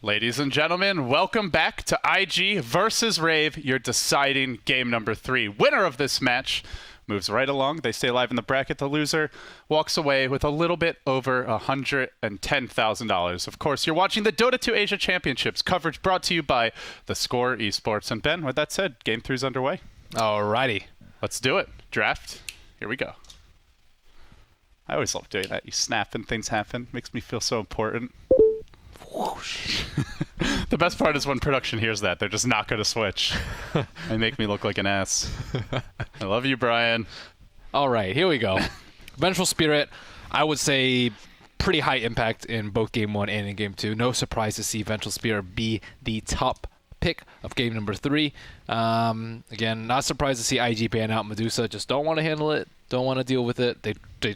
Ladies and gentlemen, welcome back to IG versus Rave, your deciding game number 3. Winner of this match moves right along. They stay alive in the bracket. The loser walks away with a little bit over $110,000. Of course, you're watching the Dota 2 Asia Championships, coverage brought to you by The Score Esports. And Ben, with that said, game 3's underway. Alrighty. Let's do it. Draft. Here we go. I always love doing that. You snap and things happen. Makes me feel so important. Whoosh. The best part is when production hears that. They're just not going to switch. They make me look like an ass. I love you, Brian. All right, here we go. Vengeful Spirit, I would say pretty high impact in both Game 1 and in Game 2. No surprise to see Vengeful Spirit be the top pick of game number 3. Again, not surprised to see IG ban out Medusa. Just don't want to handle it. Don't want to deal with it. They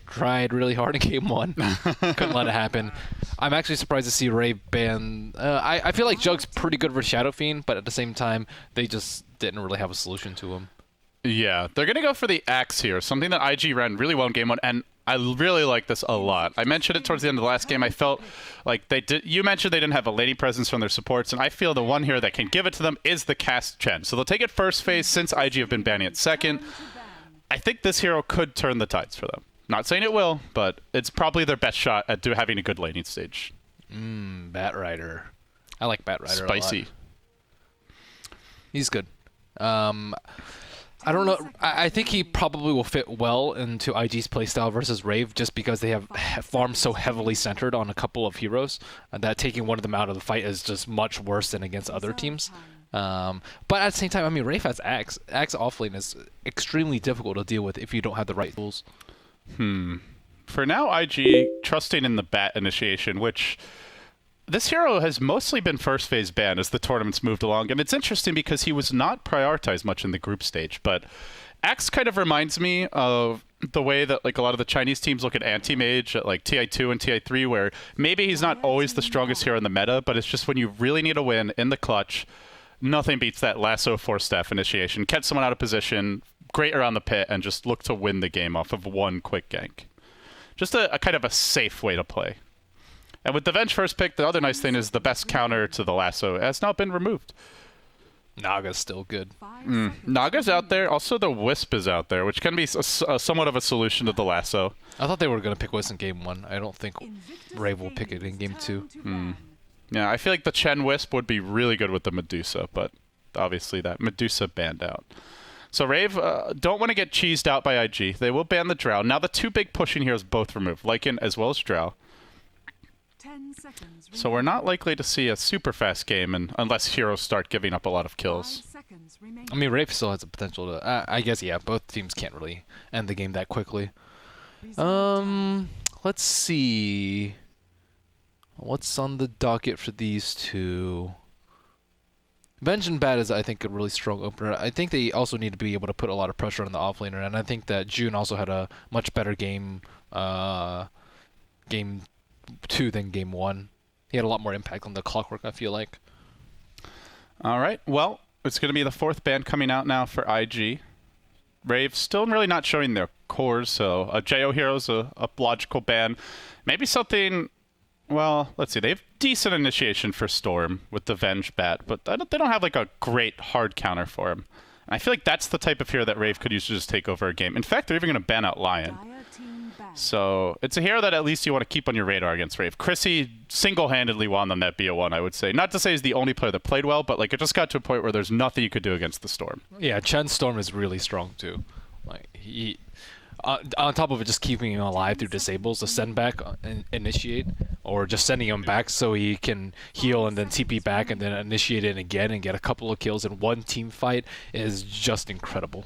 tried really hard in Game 1. Couldn't let it happen. I'm actually surprised to see Rave ban. I feel like Jug's pretty good for Shadow Fiend, but at the same time, they just didn't really have a solution to him. Yeah, they're going to go for the Axe here, something that IG ran really well in Game 1, and I really like this a lot. I mentioned it towards the end of the last game. I felt like they did. You mentioned they didn't have a lady presence from their supports, and I feel the one here that can give it to them is the cast Chen. So they'll take it first phase since IG have been banning it second. I think this hero could turn the tides for them. Not saying it will, but it's probably their best shot at having a good laning stage. Bat Rider. I like Bat Rider Spicy. a lot. He's good. I don't know. I think he probably will fit well into IG's playstyle versus Rave just because they have farmed so heavily centered on a couple of heroes that taking one of them out of the fight is just much worse than against other teams. But at the same time, I mean, Rave has Axe. Axe offlane is extremely difficult to deal with if you don't have the right tools. For now, IG trusting in the bat initiation, which this hero has mostly been first phase banned as the tournament's moved along, and it's interesting because he was not prioritized much in the group stage, but Axe kind of reminds me of the way that like a lot of the Chinese teams look at anti-mage at like TI2 and TI3, where maybe he's not always the strongest hero in the meta, but it's just when you really need a win in the clutch, nothing beats that lasso 4-staff initiation. Catch someone out of position, great around the pit, and just look to win the game off of one quick gank. Just a kind of a safe way to play. And with the Venge first pick, the other nice thing is the best counter to the lasso has now been removed. Naga's still good. Naga's out there. Also, the Wisp is out there, which can be somewhat of a solution to the lasso. I thought they were going to pick Wisp in Game 1. I don't think Rave will pick it in Game 2. Yeah, I feel like the Chen Wisp would be really good with the Medusa, but obviously that Medusa banned out. So Rave don't want to get cheesed out by IG. They will ban the Drow. Now the two big pushing heroes both removed, Lycan as well as Drow. So we're not likely to see a super fast game unless heroes start giving up a lot of kills. I mean, Rave still has the potential to... I guess, yeah, both teams can't really end the game that quickly. Let's see. What's on the docket for these two? Venge and Bat is, I think, a really strong opener. I think they also need to be able to put a lot of pressure on the offlaner, and I think that June also had a much better game, Game 2 than Game 1. He had a lot more impact on the clockwork, I feel like. All right. Well, it's going to be the 4th ban coming out now for IG. Rave still really not showing their cores, so a JO hero's a logical ban. Maybe something... Well, let's see. They have decent initiation for Storm with the Venge Bat, but they don't have like a great hard counter for him. And I feel like that's the type of hero that Rave could use to just take over a game. In fact, they're even going to ban out Lion. So it's a hero that at least you want to keep on your radar against Rave. Chrissy single-handedly won on that BO1, I would say. Not to say he's the only player that played well, but like it just got to a point where there's nothing you could do against the Storm. Yeah, Chen's Storm is really strong too. Like he, on top of it, just keeping him alive through disables, the send back and initiate, or just sending him back so he can heal and then TP back and then initiate it again and get a couple of kills in one team fight is just incredible.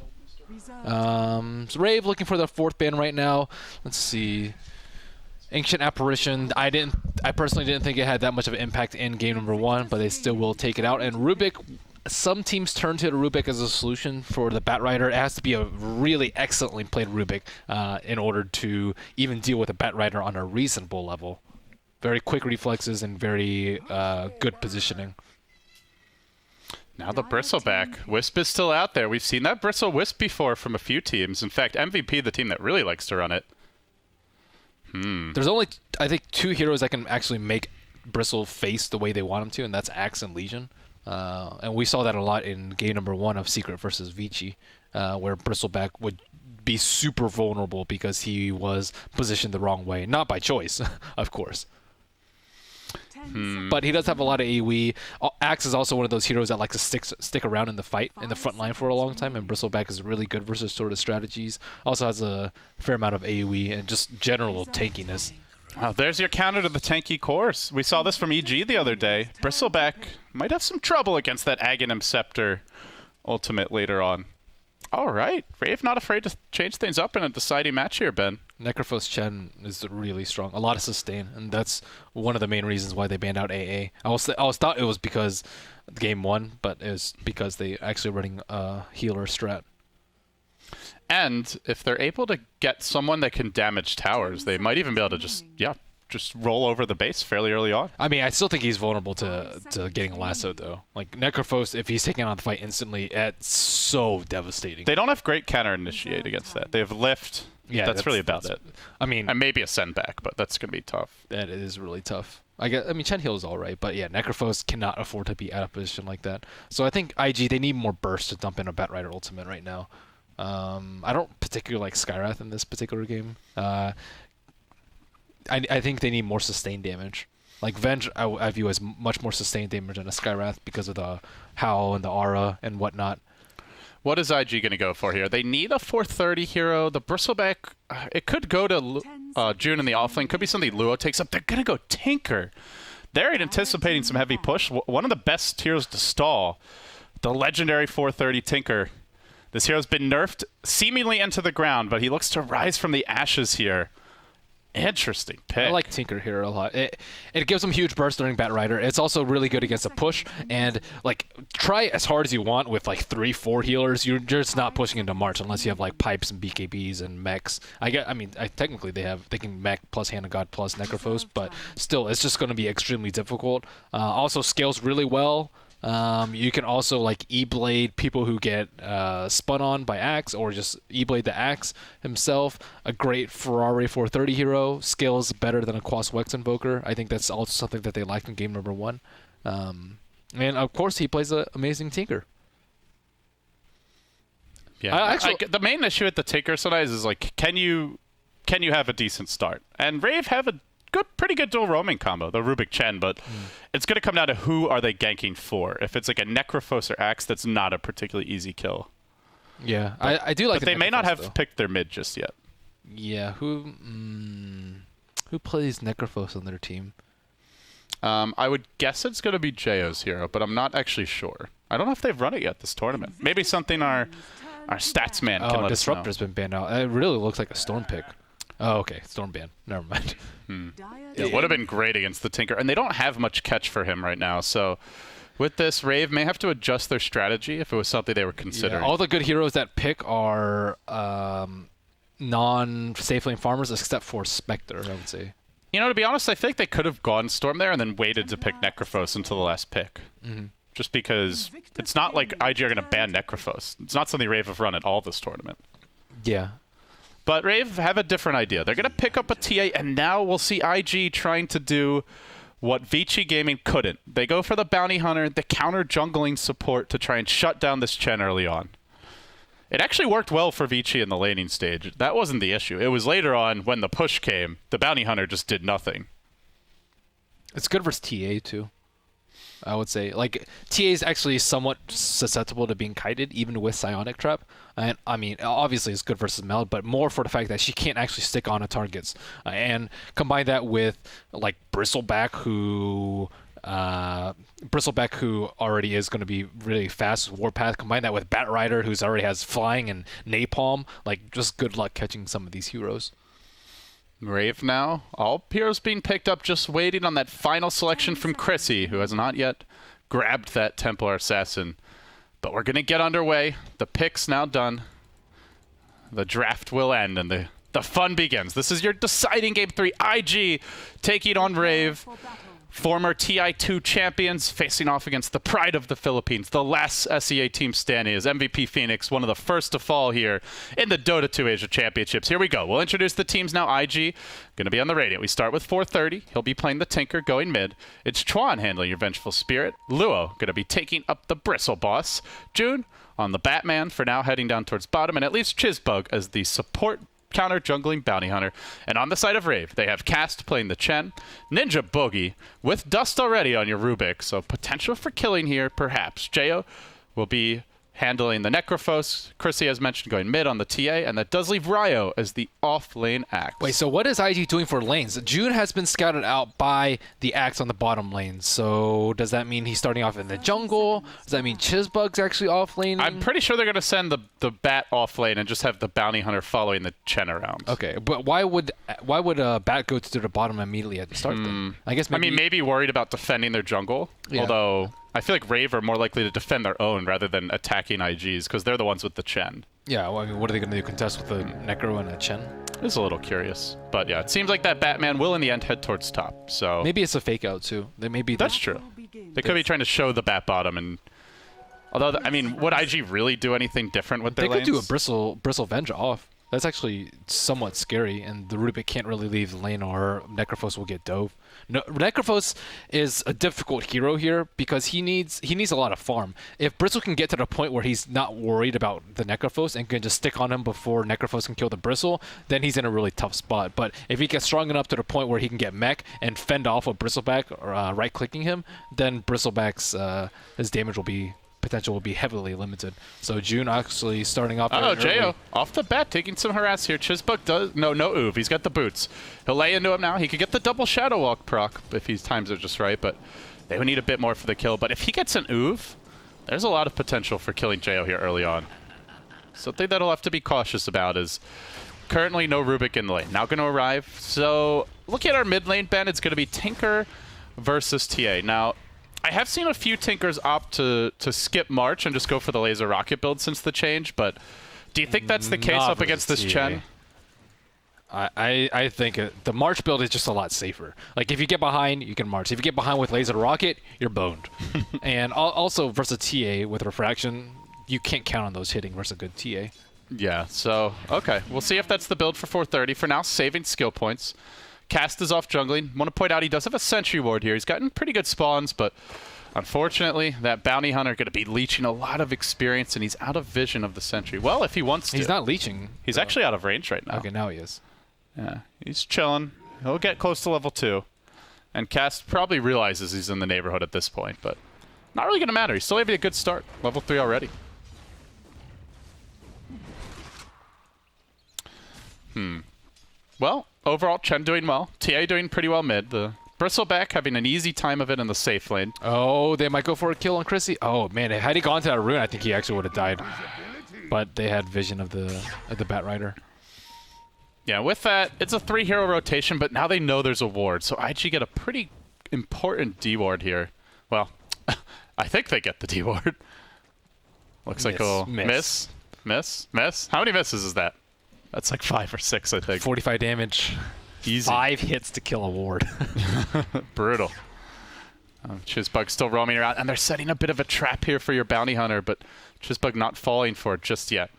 So Rave looking for the 4th ban right now. Let's see. Ancient Apparition. I personally didn't think it had that much of an impact in game number 1, but they still will take it out. And Rubik, some teams turn to Rubik as a solution for the Bat Rider. It has to be a really excellently played Rubik in order to even deal with a Bat Rider on a reasonable level. Very quick reflexes and very good positioning. Now the Bristleback. Wisp is still out there. We've seen that Bristle Wisp before from a few teams. In fact, MVP, the team that really likes to run it. There's only, I think, 2 heroes that can actually make Bristle face the way they want him to, and that's Axe and Legion. And we saw that a lot in game number 1 of Secret versus Vici, where Bristleback would be super vulnerable because he was positioned the wrong way. Not by choice, of course. But he does have a lot of AoE. Axe is also one of those heroes that likes to stick around in the fight, in the front line for a long time, and Bristleback is really good versus sort of strategies. Also has a fair amount of AoE and just general tankiness. Oh, there's your counter to the tanky cores. We saw this from EG the other day. Bristleback might have some trouble against that Aghanim Scepter ultimate later on. All right. Rave not afraid to change things up in a deciding match here, Ben. Necrophos Chen is really strong. A lot of sustain, and that's one of the main reasons why they banned out AA. I was thought it was because game 1, but it was because they actually running a healer strat. And if they're able to get someone that can damage towers, they might even be able to just roll over the base fairly early on. I mean, I still think he's vulnerable to getting lassoed, though. Like, Necrophos, if he's taking on the fight instantly, it's so devastating. They don't have great counter-initiate against that. They have lift. Yeah, that's really about it. I mean, and maybe a send back, but that's going to be tough. That is really tough. I mean, Chen Heal is all right, but yeah, Necrophos cannot afford to be out of position like that. So I think IG, they need more burst to dump in a Batrider ultimate right now. I don't particularly like Skywrath in this particular game. I think they need more sustained damage. Like Venge, I view as much more sustained damage than a Skywrath because of the Howl and the Aura and whatnot. What is IG going to go for here? They need a 430 hero. The Bristleback, it could go to June in the offlane. Could be something Luo takes up. They're going to go Tinker. They're anticipating some heavy push. One of the best heroes to stall, the legendary 430 Tinker. This hero's been nerfed seemingly into the ground, but he looks to rise from the ashes here. Interesting pick. I like Tinker here a lot. It gives him huge burst during Batrider. It's also really good against a push. And like, try as hard as you want with like 3-4 healers. You're just not pushing into March unless you have like pipes and BKBs and mechs. Technically they can mech plus Hand of God plus Necrophos, but still, it's just going to be extremely difficult. Also scales really well. You can also like E-Blade people who get spun on by Axe, or just E-Blade the Axe himself. A great Ferrari 430 hero, scales better than a Quas Wex Invoker. I think that's also something that they liked in game number 1. And of course he plays an amazing Tinker. Yeah, the main issue with the Tinker sometimes is like, can you have a decent start? And Rave have a pretty good dual roaming combo, the Rubik Chen, but it's going to come down to who are they ganking for. If it's like a Necrophos or Axe, that's not a particularly easy kill. Yeah, I do like. But they may not have picked their mid just yet. Yeah, who plays Necrophos on their team? I would guess it's going to be JO's hero, but I'm not actually sure. I don't know if they've run it yet this tournament. Maybe something our stats man can let us know. Disruptor's been banned out. It really looks like a Storm pick. Oh, okay. Storm ban. Never mind. It would have been great against the Tinker. And they don't have much catch for him right now. So with this, Rave may have to adjust their strategy if it was something they were considering. Yeah, all the good heroes that pick are non-safe lane farmers except for Spectre, I would say. You know, to be honest, I think they could have gone Storm there and then waited to pick Necrophos until the last pick. Just because it's not like IG are going to ban Necrophos. It's not something Rave have run at all this tournament. Yeah. But Rave have a different idea. They're going to pick up a TA, and now we'll see IG trying to do what Vici Gaming couldn't. They go for the Bounty Hunter, the counter jungling support to try and shut down this Chen early on. It actually worked well for Vici in the laning stage. That wasn't the issue. It was later on when the push came, the Bounty Hunter just did nothing. It's good versus TA, too. I would say. Like, TA is actually somewhat susceptible to being kited, even with Psionic Trap. And, I mean, obviously it's good versus Mel, but more for the fact that she can't actually stick on to targets. And combine that with, like, Bristleback, who already is going to be really fast with Warpath. Combine that with Batrider, who's already has flying and napalm. Like, just good luck catching some of these heroes. Rave now. All heroes being picked up, just waiting on that final selection from Chrissy, who has not yet grabbed that Templar Assassin. But we're going to get underway. The pick's now done. The draft will end, and the fun begins. This is your deciding Game 3. IG taking on Rave. Former TI2 champions facing off against the pride of the Philippines, the last SEA team standing is MVP Phoenix, one of the first to fall here in the Dota 2 Asia Championships. Here we go. We'll introduce the teams now. IG going to be on the Radiant. We start with 430. He'll be playing the Tinker going mid. It's Chuan handling your Vengeful Spirit. Luo going to be taking up the Bristle Boss. June on the Batman for now, heading down towards bottom, and at least Chizbug as the support counter jungling bounty hunter. And on the side of Rave, they have Cast playing the Chen, Ninja Boogie with Dust already on your Rubik, so potential for killing here perhaps. Jo will be handling the Necrophos. Chrissy, as mentioned, going mid on the TA, and that does leave Ryo as the off-lane Axe. Wait, so what is IG doing for lanes? June has been scouted out by the Axe on the bottom lane. So does that mean he's starting off in the jungle? Does that mean Chizbug's actually off lane? I'm pretty sure they're going to send the Bat off lane and just have the bounty hunter following the Chen around. Okay, but why would Bat go to the bottom immediately at the start then? I guess maybe worried about defending their jungle, although I feel like Rave are more likely to defend their own rather than attacking IGs because they're the ones with the Chen. Yeah, well, I mean, what are they going to do? Contest with the Necro and a Chen? It's a little curious. But yeah, it seems like that Batman will in the end head towards top. So maybe it's a fake out too. That's true. They could be trying to show the Bat bottom, and although I mean, would IG really do anything different with their lanes? They could do a Bristle Venge off. That's actually somewhat scary, and the Rubik can't really leave the lane or Necrophos will get dove. No, Necrophos is a difficult hero here because he needs a lot of farm. If Bristle can get to the point where he's not worried about the Necrophos and can just stick on him before Necrophos can kill the Bristle, then he's in a really tough spot. But if he gets strong enough to the point where he can get mech and fend off a Bristleback or right-clicking him, then Bristleback's his damage potential will be heavily limited. So June actually starting off. Oh, Jo off the bat taking some harass here. Chizbug does no Uv. He's got the boots. He'll lay into him now. He could get the double Shadow Walk proc if he times it just right, but they would need a bit more for the kill. But if he gets an Uv, there's a lot of potential for killing Jo here early on. Something that'll have to be cautious about is currently no Rubik in the lane. Now going to arrive. So looking at our mid lane, Ben, it's going to be Tinker versus TA. Now, I have seen a few Tinkers opt to skip March and just go for the Laser Rocket build since the change, but do you think that's the case up against this Chen? I think the March build is just a lot safer. Like, if you get behind, you can March. If you get behind with Laser Rocket, you're boned. And also versus TA with Refraction, you can't count on those hitting versus a good TA. Yeah, so, okay. We'll see if that's the build for 430. For now, saving skill points. Cast is off jungling. Want to point out he does have a Sentry Ward here. He's gotten pretty good spawns, but unfortunately, that Bounty Hunter going to be leeching a lot of experience, and he's out of vision of the Sentry. Well, if he wants to. He's not leeching. He's actually out of range right now. Okay, now he is. Yeah, he's chilling. He'll get close to level 2. And Cast probably realizes he's in the neighborhood at this point, but not really going to matter. He's still having a good start. Level 3 already. Well, overall, Chen doing well. TA doing pretty well mid. The Bristleback having an easy time of it in the safe lane. Oh, they might go for a kill on Chrissy. Oh, man, had he gone to that rune, I think he actually would have died. But they had vision of the Bat Rider. Yeah, with that, it's a 3-hero rotation, but now they know there's a ward. So IG get a pretty important D-ward here. Well, I think they get the D-ward. Looks like a miss. How many misses is that? That's like 5 or 6, I think. 45 damage. Easy. 5 hits to kill a ward. Brutal. Chizbug still roaming around, and they're setting a bit of a trap here for your bounty hunter, but Chizbug not falling for it just yet.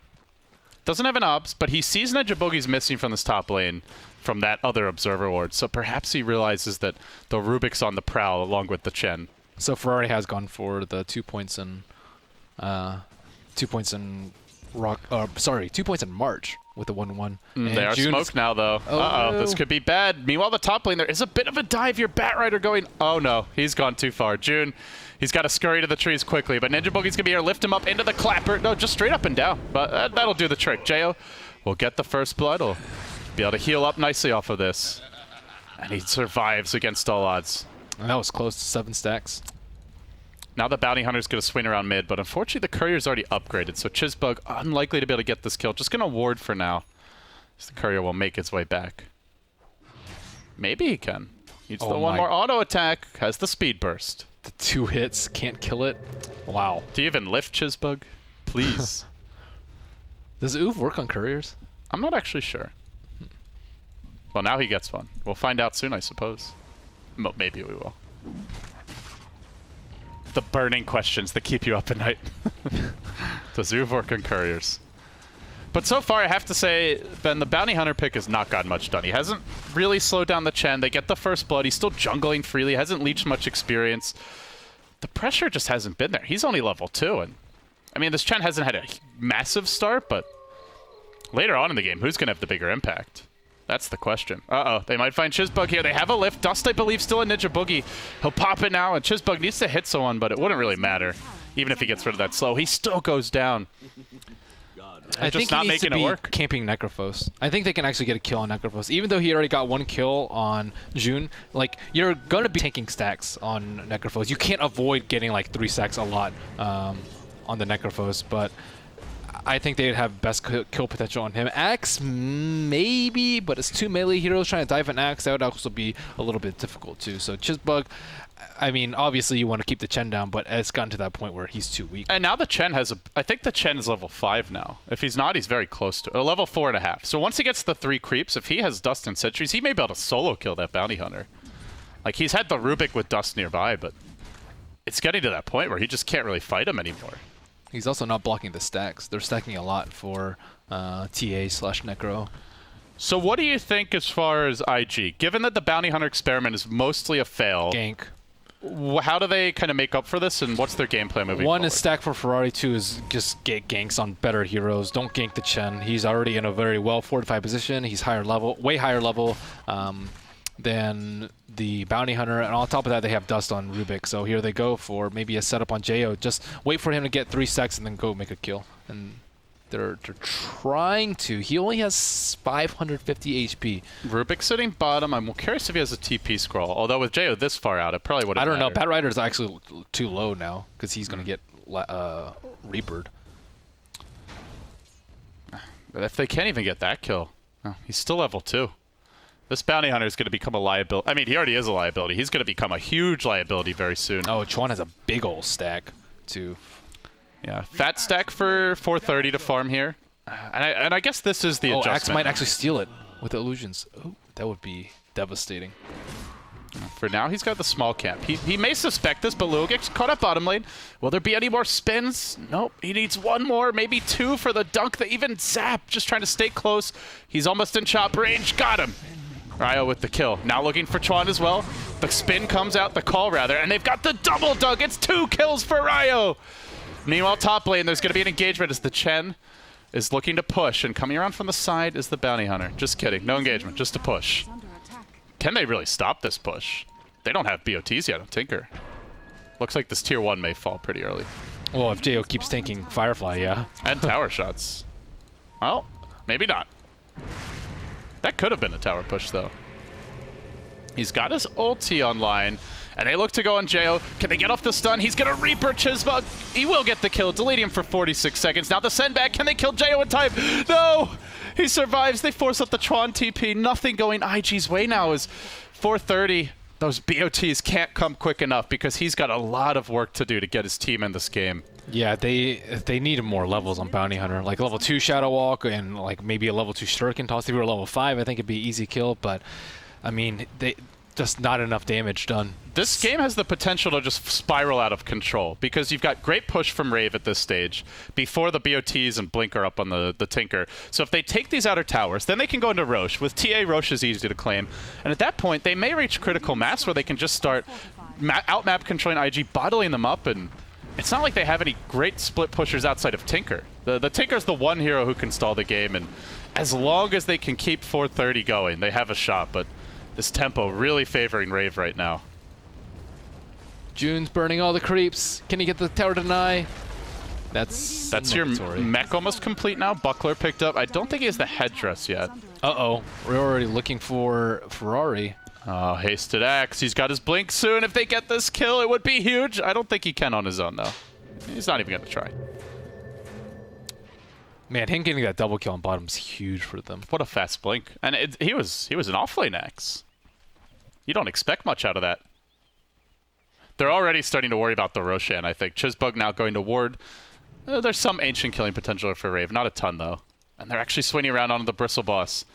Doesn't have an obs, but he sees Ninja Boogie's missing from this top lane from that other observer ward, so perhaps he realizes that the Rubik's on the prowl along with the Chen. So Ferrari has gone for the 2 points in 2 points in March with the 1-1. They are smoked now, though. Uh-oh, this could be bad. Meanwhile, the top lane, there is a bit of a dive. Your Bat Rider going... Oh, no. He's gone too far. June, he's got to scurry to the trees quickly, but Ninja Boogie's going to be here, lift him up into the clapper. No, just straight up and down. But that'll do the trick. Jo will get the first blood. He'll be able to heal up nicely off of this. And he survives against all odds. That was close to 7 stacks. Now the Bounty Hunter's going to swing around mid, but unfortunately the Courier's already upgraded, so Chizbug unlikely to be able to get this kill. Just going to ward for now. So the Courier will make its way back. Maybe he can. Needs the one more auto attack. Has the speed burst. The 2 hits, can't kill it. Wow. Do you even lift Chizbug? Please. Does Oof work on Couriers? I'm not actually sure. Well, now he gets one. We'll find out soon, I suppose. Maybe we will. The burning questions that keep you up at night. Does Rave work on couriers? But so far, I have to say, Ben, the Bounty Hunter pick has not gotten much done. He hasn't really slowed down the Chen. They get the first blood. He's still jungling freely, hasn't leached much experience. The pressure just hasn't been there. He's only level 2, and I mean, this Chen hasn't had a massive start, but later on in the game, who's going to have the bigger impact? That's the question. Uh-oh, they might find Chizbug here. They have a lift. Dust, I believe, still a Ninja Boogie. He'll pop it now, and Chizbug needs to hit someone, but it wouldn't really matter. Even if he gets rid of that slow, he still goes down. I think not he needs making to it be work. camping Necrophos. I think they can actually get a kill on Necrophos. Even though he already got 1 kill on June, like, you're going to be taking stacks on Necrophos. You can't avoid getting, like, 3 stacks a lot on the Necrophos, but I think they'd have best kill potential on him. Axe, maybe, but it's 2 melee heroes trying to dive an Axe. That would also be a little bit difficult, too. So Chizbug, I mean, obviously you want to keep the Chen down, but it's gotten to that point where he's too weak. And now the Chen has I think the Chen is level 5 now. If he's not, he's very close to level 4.5. So once he gets the 3 creeps, if he has Dust and Sentries, he may be able to solo kill that Bounty Hunter. Like, he's had the Rubik with Dust nearby, but it's getting to that point where he just can't really fight him anymore. He's also not blocking the stacks. They're stacking a lot for TA/Necro. So what do you think as far as IG? Given that the Bounty Hunter experiment is mostly a fail, Gank. How do they kind of make up for this, and what's their game plan moving One forward? is stack for Ferrari, 2 is just get ganks on better heroes. Don't gank the Chen. He's already in a very well fortified position. He's higher level, way higher level than the Bounty Hunter, and on top of that they have Dust on Rubik. So here they go for maybe a setup on Jo. Just wait for him to get 3 stacks and then go make a kill. And they're trying to. He only has 550 HP. Rubik sitting bottom. I'm curious if he has a TP scroll. Although with Jo this far out, it probably would have I don't know. mattered. Bad Rider is actually too low now because he's going to get Reapered. But if they can't even get that kill, oh, he's still level 2. This Bounty Hunter is going to become a liability. I mean, he already is a liability. He's going to become a huge liability very soon. Oh, Chuan has a big old stack too. Yeah, fat stack for 430 to farm here. And I guess this is the Axe adjustment. might actually steal it with illusions. Oh, that would be devastating. For now, he's got the small camp. He may suspect this, but Lou gets caught up bottom lane. Will there be any more spins? Nope. He needs 1 more, maybe 2 for the dunk. That even Zap, just trying to stay close. He's almost in chop range. Got him. Ryo with the kill. Now looking for Chuan as well. The spin comes out, the call rather, and they've got the double dunk. It's 2 kills for Ryo. Meanwhile, top lane, there's going to be an engagement as the Chen is looking to push, and coming around from the side is the Bounty Hunter. Just kidding. No engagement, just a push. Can they really stop this push? They don't have BOTs yet on Tinker. Looks like this tier 1 may fall pretty early. Well, if Jo keeps tanking Firefly, yeah. And tower shots. Well, maybe not. That could have been a tower push, though. He's got his ulti online, and they look to go on Jo. Can they get off the stun? He's going to Reaper Chizbug. He will get the kill, deleting him for 46 seconds. Now the send back. Can they kill Jo in time? No! He survives. They force up the Chuan TP. Nothing going IG's way now is 430. Those BOTs can't come quick enough because he's got a lot of work to do to get his team in this game. Yeah, they need more levels on Bounty Hunter, like level 2 Shadow Walk and like maybe a level 2 Shuriken Toss. If we were level 5, I think it'd be easy kill, but I mean, they just not enough damage done. This game has the potential to just spiral out of control because you've got great push from Rave at this stage before the BOTs and Blink are up on the Tinker. So if they take these outer towers, then they can go into Roche. With TA, Roche is easy to claim. And at that point, they may reach critical mass where they can just start outmap controlling IG, bottling them up, and it's not like they have any great split pushers outside of Tinker. The Tinker's the one hero who can stall the game, and as long as they can keep 430 going, they have a shot, but this tempo really favoring Rave right now. June's burning all the creeps. Can he get the tower deny? That's your mech almost complete now. Buckler picked up. I don't think he has the headdress yet. Uh-oh. We're already looking for Ferrari. Oh, hasted axe. He's got his blink soon. If they get this kill, it would be huge. I don't think he can on his own, though. He's not even going to try. Man, him getting that double kill on bottom is huge for them. What a fast blink. And he was an off-lane axe. You don't expect much out of that. They're already starting to worry about the Roshan, I think. Chizbug now going to ward. There's some ancient killing potential for Rave. Not a ton, though. And they're actually swinging around onto the Bristle Boss.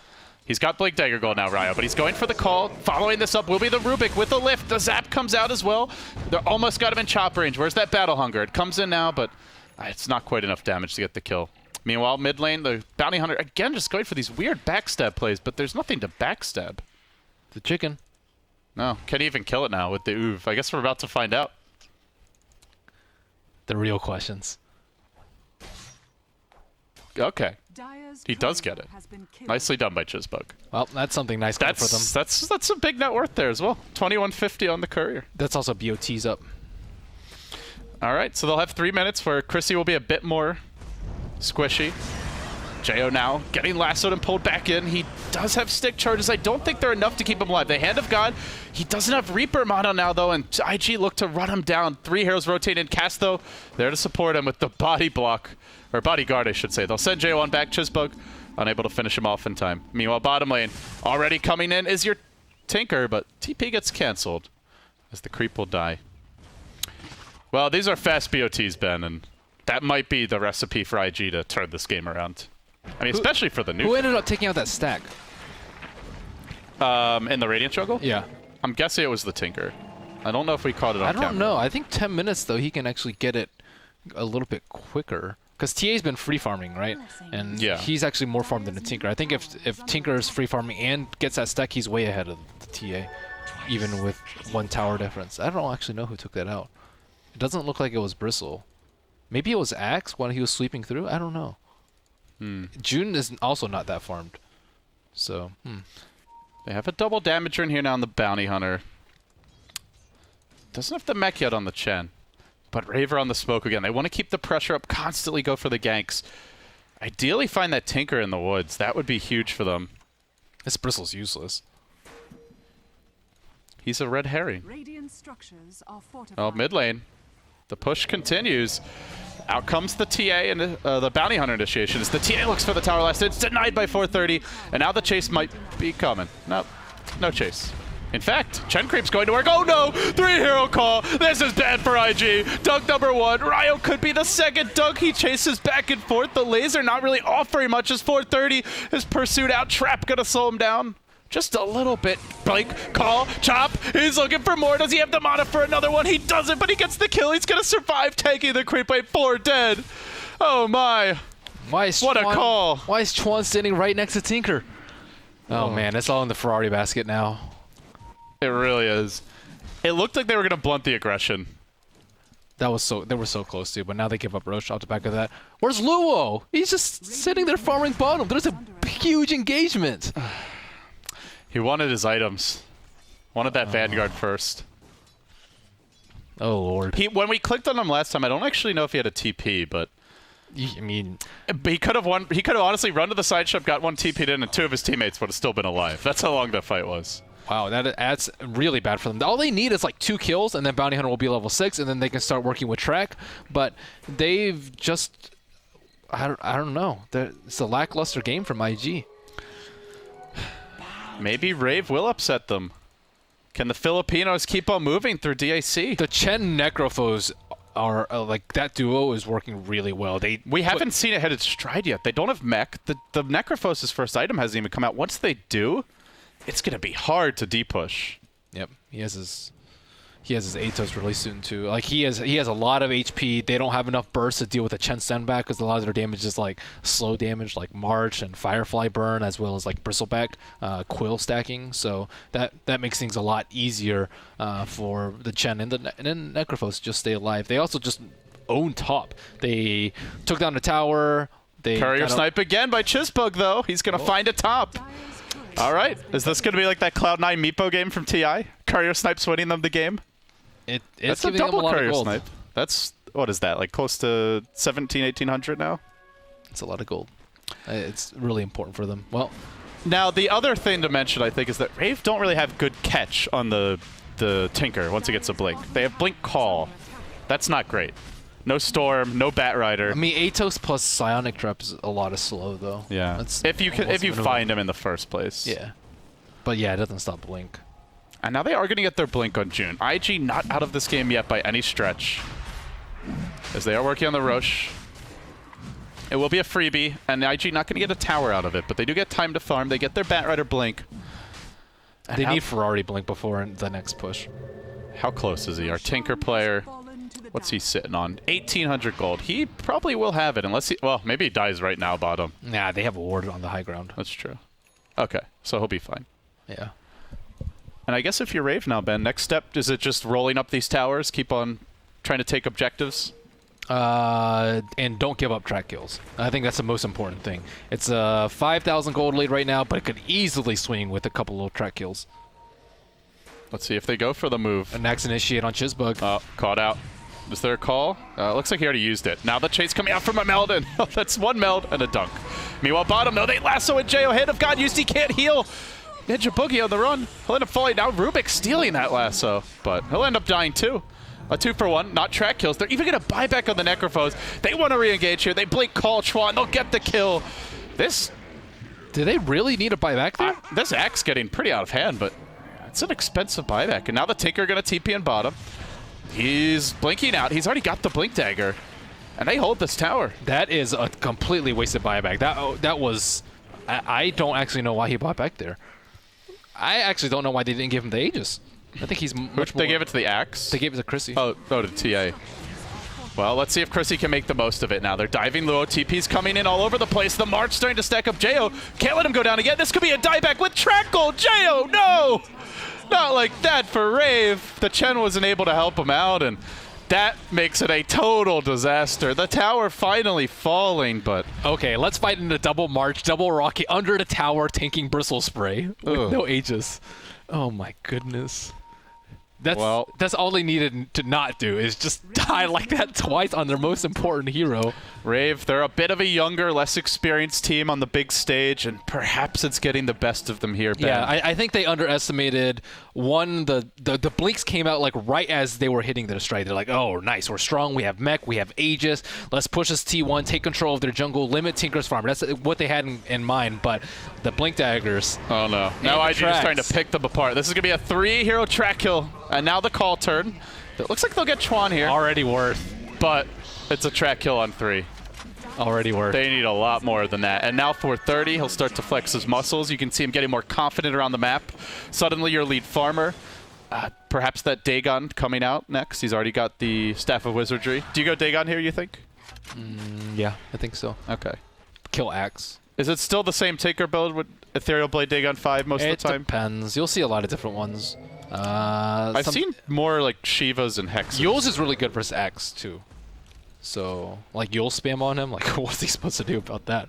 He's got Blink Dagger Gold now, Ryo, but he's going for the call. Following this up will be the Rubik with the lift. The zap comes out as well. They're almost got him in chop range. Where's that Battle Hunger? It comes in now, but it's not quite enough damage to get the kill. Meanwhile, mid lane, the Bounty Hunter, again, just going for these weird backstab plays, but there's nothing to backstab. The chicken. No, can't even kill it now with the Oov. I guess we're about to find out. The real questions. Okay. He does get it. Nicely done by Chisbug. Well, that's something nice going for them. That's a big net worth there as well. 2150 on the courier. That's also BOT's up. All right, so they'll have 3 minutes where Chrissy will be a bit more squishy. Jo now getting lassoed and pulled back in. He does have stick charges. I don't think they're enough to keep him alive. The Hand of God, he doesn't have Reaper mono now, though, and IG look to run him down. 3 heroes rotate in. Cast, though, there to support him with the body block. Or bodyguard, I should say. They'll send Jo on back. Chisbug unable to finish him off in time. Meanwhile, bottom lane already coming in is your Tinker, but TP gets canceled as the creep will die. Well, these are fast BOTs, Ben, and that might be the recipe for IG to turn this game around. I mean, especially for the new. Who ended up taking out that stack? In the Radiant struggle? Yeah. I'm guessing it was the Tinker. I don't know if we caught it on camera. I don't know. I think 10 minutes, though, he can actually get it a little bit quicker. Because TA's been free farming, right? And yeah, he's actually more farmed than the Tinker. I think if Tinker is free farming and gets that stack, he's way ahead of the TA, even with 1 tower difference. I don't actually know who took that out. It doesn't look like it was Bristle. Maybe it was Axe when he was sweeping through? I don't know. June is also not that farmed. So, They have a double damager in here now on the Bounty Hunter. Doesn't have the mech yet on the Chen. But Raver on the smoke again. They want to keep the pressure up, constantly go for the ganks. Ideally find that Tinker in the woods. That would be huge for them. this Bristle's useless. He's a red herring. Radiant structures are fortified. Oh, mid lane. The push continues. Out comes the TA and the Bounty Hunter initiation. As the TA looks for the tower last, it's denied by 430, and now the chase might be coming. Nope, no chase. In fact, Chen Creep's going to work. Oh no! 3-hero call! This is bad for IG. Dunk number 1. Ryo could be the second dunk. He chases back and forth. The laser not really offering much as 430 is pursued out. Trap gonna slow him down. Just a little bit. Blink, call, chop. He's looking for more. Does he have the mana for another one? He doesn't, but he gets the kill. He's going to survive taking the creep by 4 dead. Oh, my. What a call. Why is Chuan standing right next to Tinker? Oh, man. It's all in the Ferrari basket now. It really is. It looked like they were going to blunt the aggression. They were so close to, but now they give up Roche off the back of that. Where's Luo? He's just sitting there farming bottom. There's a huge engagement. He wanted his items. Wanted that Vanguard first. Oh, Lord. When we clicked on him last time, I don't actually know if he had a TP, but... I mean... But he could have honestly run to the side ship, got 1 TP'd in, and 2 of his teammates would have still been alive. That's how long that fight was. Wow, that's really bad for them. All they need is like 2 kills, and then Bounty Hunter will be level 6, and then they can start working with track. But they've just... I don't know. It's a lackluster game from IG. Maybe Rave will upset them. Can the Filipinos keep on moving through DAC? The Chen Necrophos are like that duo is working really well. We haven't seen it hit its stride yet. They don't have mech. The Necrophos' first item hasn't even come out. Once they do, it's gonna be hard to D-push. Yep, he has his Atos really soon too. Like he has a lot of HP. They don't have enough burst to deal with the Chen standback because a lot of their damage is like slow damage, like March and Firefly burn, as well as like Bristleback Quill stacking. So that makes things a lot easier for the Chen and then Necrophos to just stay alive. They also just own top. They took down the tower. They Courier snipe again by Chisbug though. He's gonna find a top. All right, is this gonna be like that Cloud9 Meepo game from TI? Courier snipe's winning them the game. It's a double courier gold. snipe. That's, what is that, like close to 1800 now? It's a lot of gold. It's really important for them. Well, now the other thing to mention, I think, is that Rave don't really have good catch on the Tinker once he gets a blink. They have blink call. That's not great. No storm, no bat rider. I mean, Atos plus Psionic Trap is a lot of slow though. Yeah. If you find him in the first place. Yeah. But yeah, it doesn't stop blink. And now they are going to get their blink on June. IG not out of this game yet by any stretch, as they are working on the Roche. It will be a freebie, and IG not going to get a tower out of it, but they do get time to farm. They get their Batrider Blink. And They need Ferrari Blink before the next push. How close is he? Our Tinker player, what's he sitting on? 1,800 gold. He probably will have it, unless he... Well, maybe he dies right now, bottom. Nah, they have a ward on the high ground. That's true. Okay, so he'll be fine. Yeah. And I guess if you're Rave now, Ben, next step, is it just rolling up these towers, keep on trying to take objectives? And don't give up track kills. I think that's the most important thing. It's a 5,000 gold lead right now, but it could easily swing with a couple of track kills. Let's see if they go for the move. An axe initiate on Chizbug. Oh, caught out. Is there a call? Looks like he already used it. Now the chase coming out from a Meldon. That's one Meld and a dunk. Meanwhile, bottom, though, they lasso at Jo. Hand of God used, he can't heal. Ninja Boogie on the run. He'll end up falling. Now Rubik stealing that lasso, but he'll end up dying too. A 2-for-1, not track kills. They're even going to buy back on the Necrophos. They want to re-engage here. They blink call Chuan. They'll get the kill. This... Do they really need a buyback there? This Axe getting pretty out of hand, but it's an expensive buyback. And now the Tinker going to TP in bottom. He's blinking out. He's already got the Blink Dagger. And they hold this tower. That is a completely wasted buyback. That was... I don't actually know why he bought back there. I actually don't know why they didn't give him the Aegis. I think he's much more... They gave it to the Axe? They gave it to Chrissy. Oh, to TA. Well, let's see if Chrissy can make the most of it now. They're diving Luo. TP's coming in all over the place. The March starting to stack up Jo. Can't let him go down again. This could be a dieback with track gold. Jo, no! Not like that for Rave. The Chen wasn't able to help him out, and that makes it a total disaster. The tower finally falling, but... Okay, let's fight in the double March, double Rocky, under the tower, tanking Bristle Spray with no Aegis. Oh my goodness. That's all they needed to not do, is just die like that twice on their most important hero. Rave, they're a bit of a younger, less experienced team on the big stage, and perhaps it's getting the best of them here, Ben. Yeah, I think they underestimated, the blinks came out like right as they were hitting their stride. They're like, oh, nice, we're strong, we have mech, we have Aegis, let's push this T1, take control of their jungle, limit Tinker's farm. That's what they had in mind, but the Blink Daggers... Oh, no. Now IG is trying to pick them apart. This is going to be a 3-hero track kill, and now the call turn. It looks like they'll get Chuan here. Already worth. But it's a track kill on 3. Already worth. They need a lot more than that. And now for 30, he'll start to flex his muscles. You can see him getting more confident around the map. Suddenly your lead farmer. Perhaps that Dagon coming out next. He's already got the Staff of Wizardry. Do you go Dagon here, you think? Yeah, I think so. Okay. Kill Axe. Is it still the same Tinker build with Ethereal Blade Dagon 5 most of the time? It depends. You'll see a lot of different ones. I've seen more like Shivas and Hexes. Yule's is really good versus Axe, too. So, like, Yule spam on him, like, what's he supposed to do about that?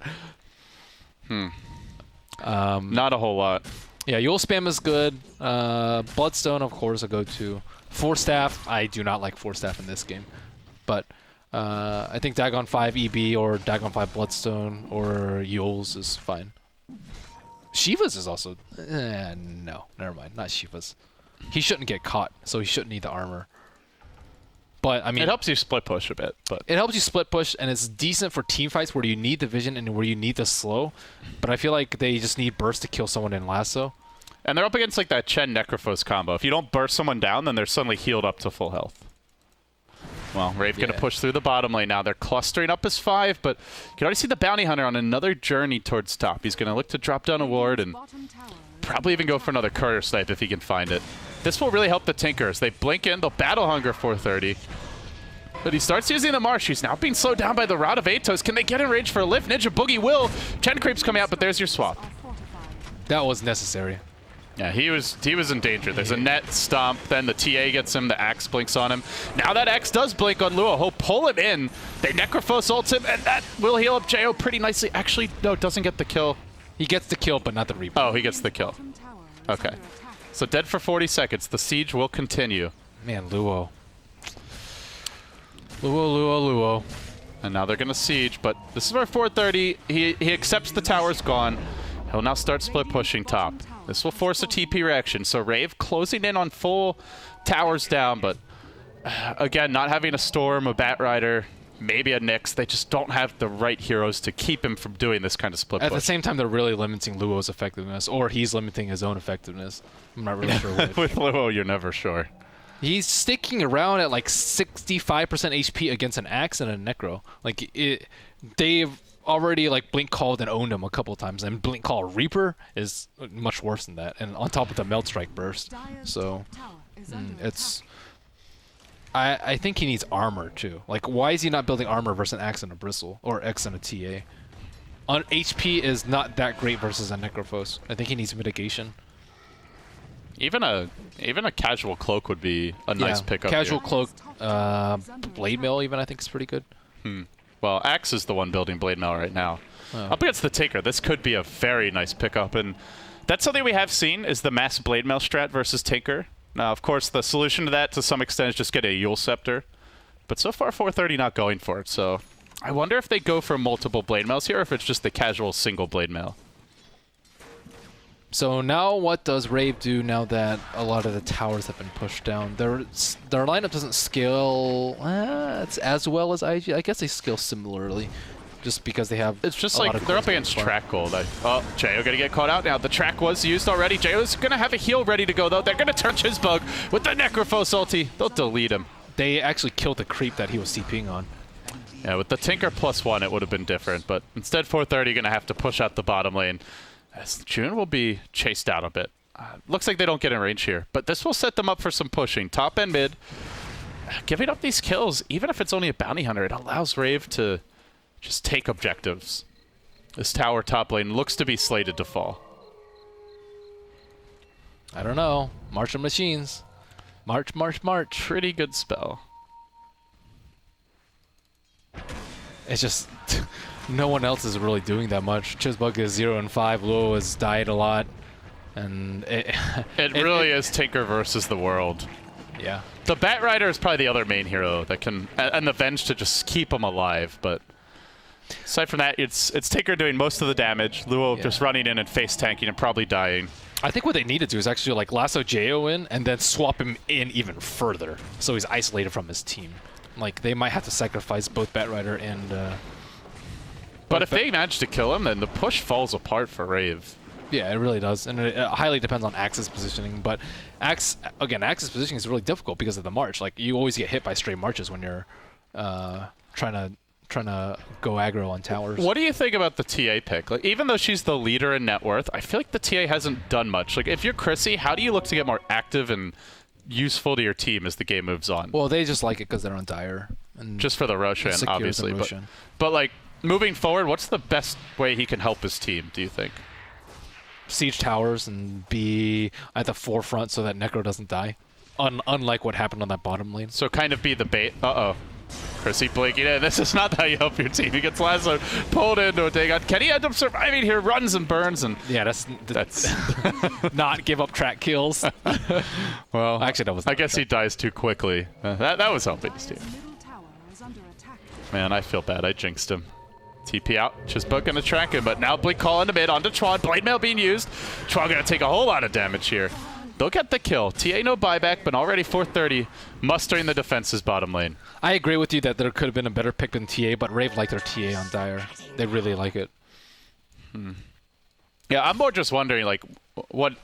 Not a whole lot. Yeah, Yule spam is good. Bloodstone, of course, a go-to. Force Staff, I do not like Force Staff in this game. But I think Dagon 5 EB or Dagon 5 Bloodstone or Yule's is fine. Shiva's is also... no, never mind, not Shiva's. He shouldn't get caught, so he shouldn't need the armor. But, I mean... It helps you split push a bit, but... It helps you split push, and it's decent for team fights where you need the vision and where you need the slow. But I feel like they just need burst to kill someone in lasso. And they're up against, like, that Chen Necrophos combo. If you don't burst someone down, then they're suddenly healed up to full health. Well, Rave going to push through the bottom lane now. They're clustering up as 5, but you can already see the Bounty Hunter on another journey towards top. He's going to look to drop down a ward and probably even go for another courier snipe if he can find it. This will really help the Tinkers. They blink in, they'll battle hunger 430. But he starts using the Marsh. He's now being slowed down by the Rod of Atos. Can they get in range for a lift? Ninja Boogie will. Chen Creep's coming out, but there's your swap. That was necessary. Yeah, he was in danger. There's a net stomp, then the TA gets him, the Axe blinks on him. Now that Axe does blink on Luo. He'll pull him in. They Necrophos ults him, and that will heal up Jo pretty nicely. Actually, no, doesn't get the kill. He gets the kill, but not the reboot. Oh, he gets the kill. Okay. So dead for 40 seconds. The siege will continue. Man, Luo. Luo. And now they're going to siege, but this is where 430, he accepts the tower's gone. He'll now start split pushing top. This will force a TP reaction. So Rave closing in on full towers down, but again, not having a Storm, a Batrider, maybe a Nyx. They just don't have the right heroes to keep him from doing this kind of split push. At the same time, they're really limiting Luo's effectiveness, or he's limiting his own effectiveness. I'm not really sure which. With Luo, you're never sure. He's sticking around at like 65% HP against an Axe and a Necro. Like, they've already like blink called and owned him a couple times, and blink call Reaper is much worse than that, and on top of the Melt Strike burst. So it's. I think he needs armor too. Like, why is he not building armor versus an Axe and a Bristle or X and a TA? On HP is not that great versus a Necrophos. I think he needs mitigation. Even a casual cloak would be a nice pickup. Casual here. cloak, blade mail even I think is pretty good. Well, Axe is the one building blade mail right now. Oh. Up against the Tinker, this could be a very nice pickup, and that's something we have seen is the mass blade mail strat versus Tinker. Now, of course, the solution to that to some extent is just get a Yule Scepter, but so far 430 not going for it. So I wonder if they go for multiple blade mails here, or if it's just the casual single blade mail. So now what does Rave do now that a lot of the towers have been pushed down? Their lineup doesn't scale it's as well as IG. I guess they scale similarly, just because they have. It's just a lot like of they're up gold against so far. track gold. Oh, Jayo gonna get caught out now. The track was used already. Jayo's gonna have a heal ready to go though. They're gonna turn his bug with the Necrophos ulti. They'll delete him. They actually killed the creep that he was CPing on. Yeah, with the Tinker +1, it would have been different, but instead 430 gonna have to push out the bottom lane. As June will be chased out a bit. Looks like they don't get in range here, but this will set them up for some pushing. Top and mid. Giving up these kills, even if it's only a bounty hunter, it allows Rave to just take objectives. This tower top lane looks to be slated to fall. I don't know. March of Machines. March, march, march. Pretty good spell. It's just no one else is really doing that much. Chizbug is 0 and 5. Luo has died a lot, and It really is Tinker versus the world. Yeah. The Bat Rider is probably the other main hero that can, and the Venge to just keep him alive. But aside from that, it's Tinker doing most of the damage. Luo just running in and face tanking and probably dying. I think what they need to do is actually like lasso Jo in and then swap him in even further, so he's isolated from his team. Like they might have to sacrifice both Bat Rider and. But if they manage to kill him, then the push falls apart for Rave. Yeah, it really does, and it highly depends on Axe's positioning. But Axe's positioning is really difficult because of the march. Like you always get hit by stray marches when you're trying to go aggro on towers. What do you think about the TA pick? Like, even though she's the leader in net worth, I feel like the TA hasn't done much. Like if you're Chrissy, how do you look to get more active and useful to your team as the game moves on? Well, they just like it because they're on Dire. And just for the Roshan, secures the obviously. Roshan. But like moving forward, what's the best way he can help his team, do you think? Siege towers and be at the forefront so that Necro doesn't die. Unlike what happened on that bottom lane. So kind of be the bait. Uh-oh. Chrissy blinking in. This is not how you help your team. He gets lassoed, pulled into a take on. Can he end up surviving here? Runs and burns and... Yeah, that's not give up track kills. Well, actually, that was. I guess he dies too quickly. That was helping his team. Man, I feel bad. I jinxed him. TP out. Chizbug gonna track him, but now Blink call into mid onto Tron. Blade mail being used. Tron gonna take a whole lot of damage here. They'll get the kill. TA no buyback, but already 430 mustering the defense's bottom lane. I agree with you that there could have been a better pick than TA, but Rave liked their TA on Dire. They really like it. Yeah, I'm more just wondering, like, what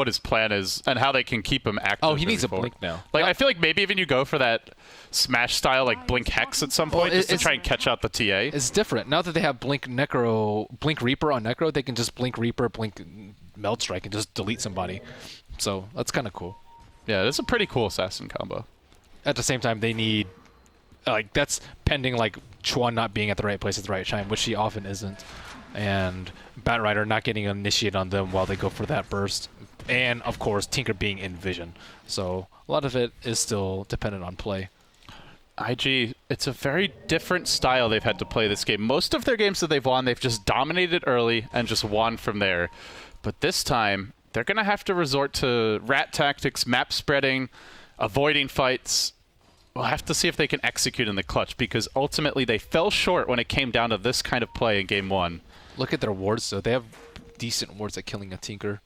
his plan is and how they can keep him active. Oh, he needs a forward. Blink now. Like, I feel like maybe even you go for that Smash style, like Blink Hex at some point, just to try and catch out the TA. It's different. Now that they have Blink Reaper on Necro, they can just Blink Reaper, Blink Melt Strike, and just delete somebody. So that's kind of cool. Yeah, it's a pretty cool assassin combo. At the same time, they need, like, that's pending, like, Chuan not being at the right place at the right time, which she often isn't. And Bat Rider not getting initiated on them while they go for that burst. And, of course, Tinker being in vision. So a lot of it is still dependent on play. IG, it's a very different style they've had to play this game. Most of their games that they've won, they've just dominated early and just won from there. But this time, they're going to have to resort to rat tactics, map spreading, avoiding fights. We'll have to see if they can execute in the clutch, because ultimately they fell short when it came down to this kind of play in Game 1. Look at their wards, though. They have decent wards at killing a Tinker.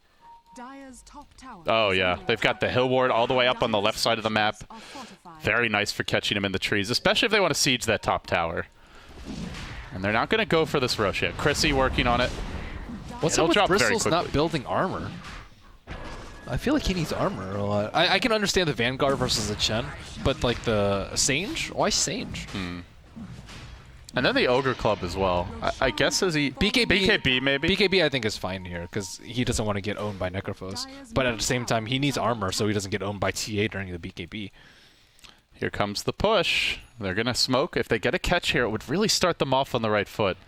Oh, yeah. They've got the hill ward all the way up on the left side of the map. Very nice for catching him in the trees, especially if they want to siege that top tower. And they're not going to go for this rush yet. Chrissy working on it. What's It'll up with drop very Bristles quickly. not building armor? I feel like he needs armor a lot. I can understand the Vanguard versus the Chen, but like the Sage? Why Sage? And then the Ogre Club as well. I guess is he... BKB maybe? BKB I think is fine here because he doesn't want to get owned by Necrophos. But at the same time, he needs armor so he doesn't get owned by TA during the BKB. Here comes the push. They're going to smoke. If they get a catch here, it would really start them off on the right foot.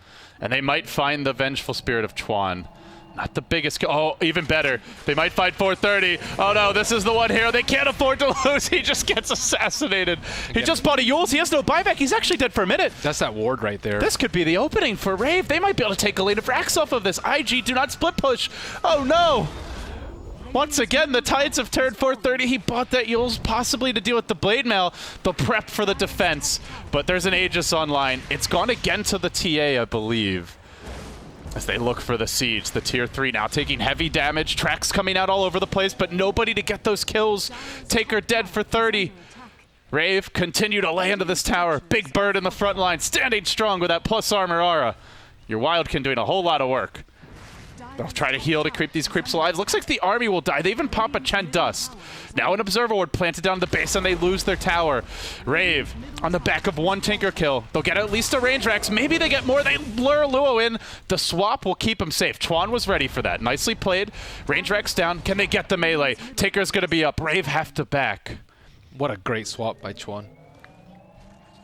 And they might find the Vengeful Spirit of Chuan. Not the biggest... Oh, even better. They might find 430. Oh, no, this is the one hero they can't afford to lose. He just gets assassinated. He just bought a Yules. He has no buyback. He's actually dead for a minute. That's that ward right there. This could be the opening for Rave. They might be able to take a lane of Rax off of this. IG, do not split push. Oh, no. Once again, the tides have turned 430. He bought that Yules possibly to deal with the Blade Mail. They'll prep for the defense. But there's an Aegis online. It's gone again to the TA, I believe. As they look for the siege, the tier 3 now taking heavy damage. Tracks coming out all over the place, but nobody to get those kills. Taker dead for 30. Rave continue to lay into this tower. Big Bird in the front line, standing strong with that plus armor aura. Your Wildkin doing a whole lot of work. They'll try to heal to keep these creeps alive. Looks like the army will die. They even pop a Chen Dust. Now an Observer Ward planted down the base and they lose their tower. Rave on the back of one Tinker kill. They'll get at least a range Rex. Maybe they get more. They lure Luo in. The swap will keep him safe. Chuan was ready for that. Nicely played. Range Rex down. Can they get the melee? Tinker's going to be up. Rave have to back. What a great swap by Chuan.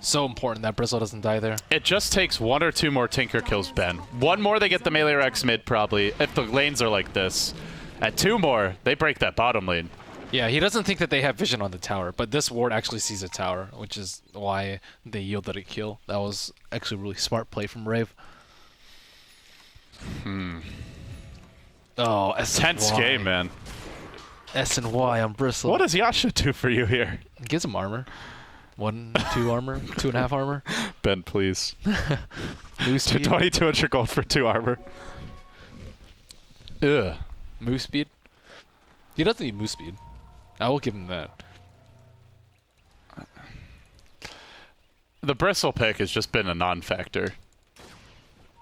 So important that Bristle doesn't die there. It just takes one or two more Tinker kills, Ben. One more, they get the melee Rex mid, probably, if the lanes are like this. At two more, they break that bottom lane. Yeah, he doesn't think that they have vision on the tower, but this ward actually sees a tower, which is why they yielded a kill. That was actually a really smart play from Rave. Oh, Tense game, man. S and Y on Bristle. What does Yasha do for you here? Gives him armor. 1, 2 armor, 2.5 armor. Ben, please. Move speed. 2,200 gold for 2 armor. Ugh. Move speed. He doesn't need move speed. I will give him that. The Bristle pick has just been a non-factor.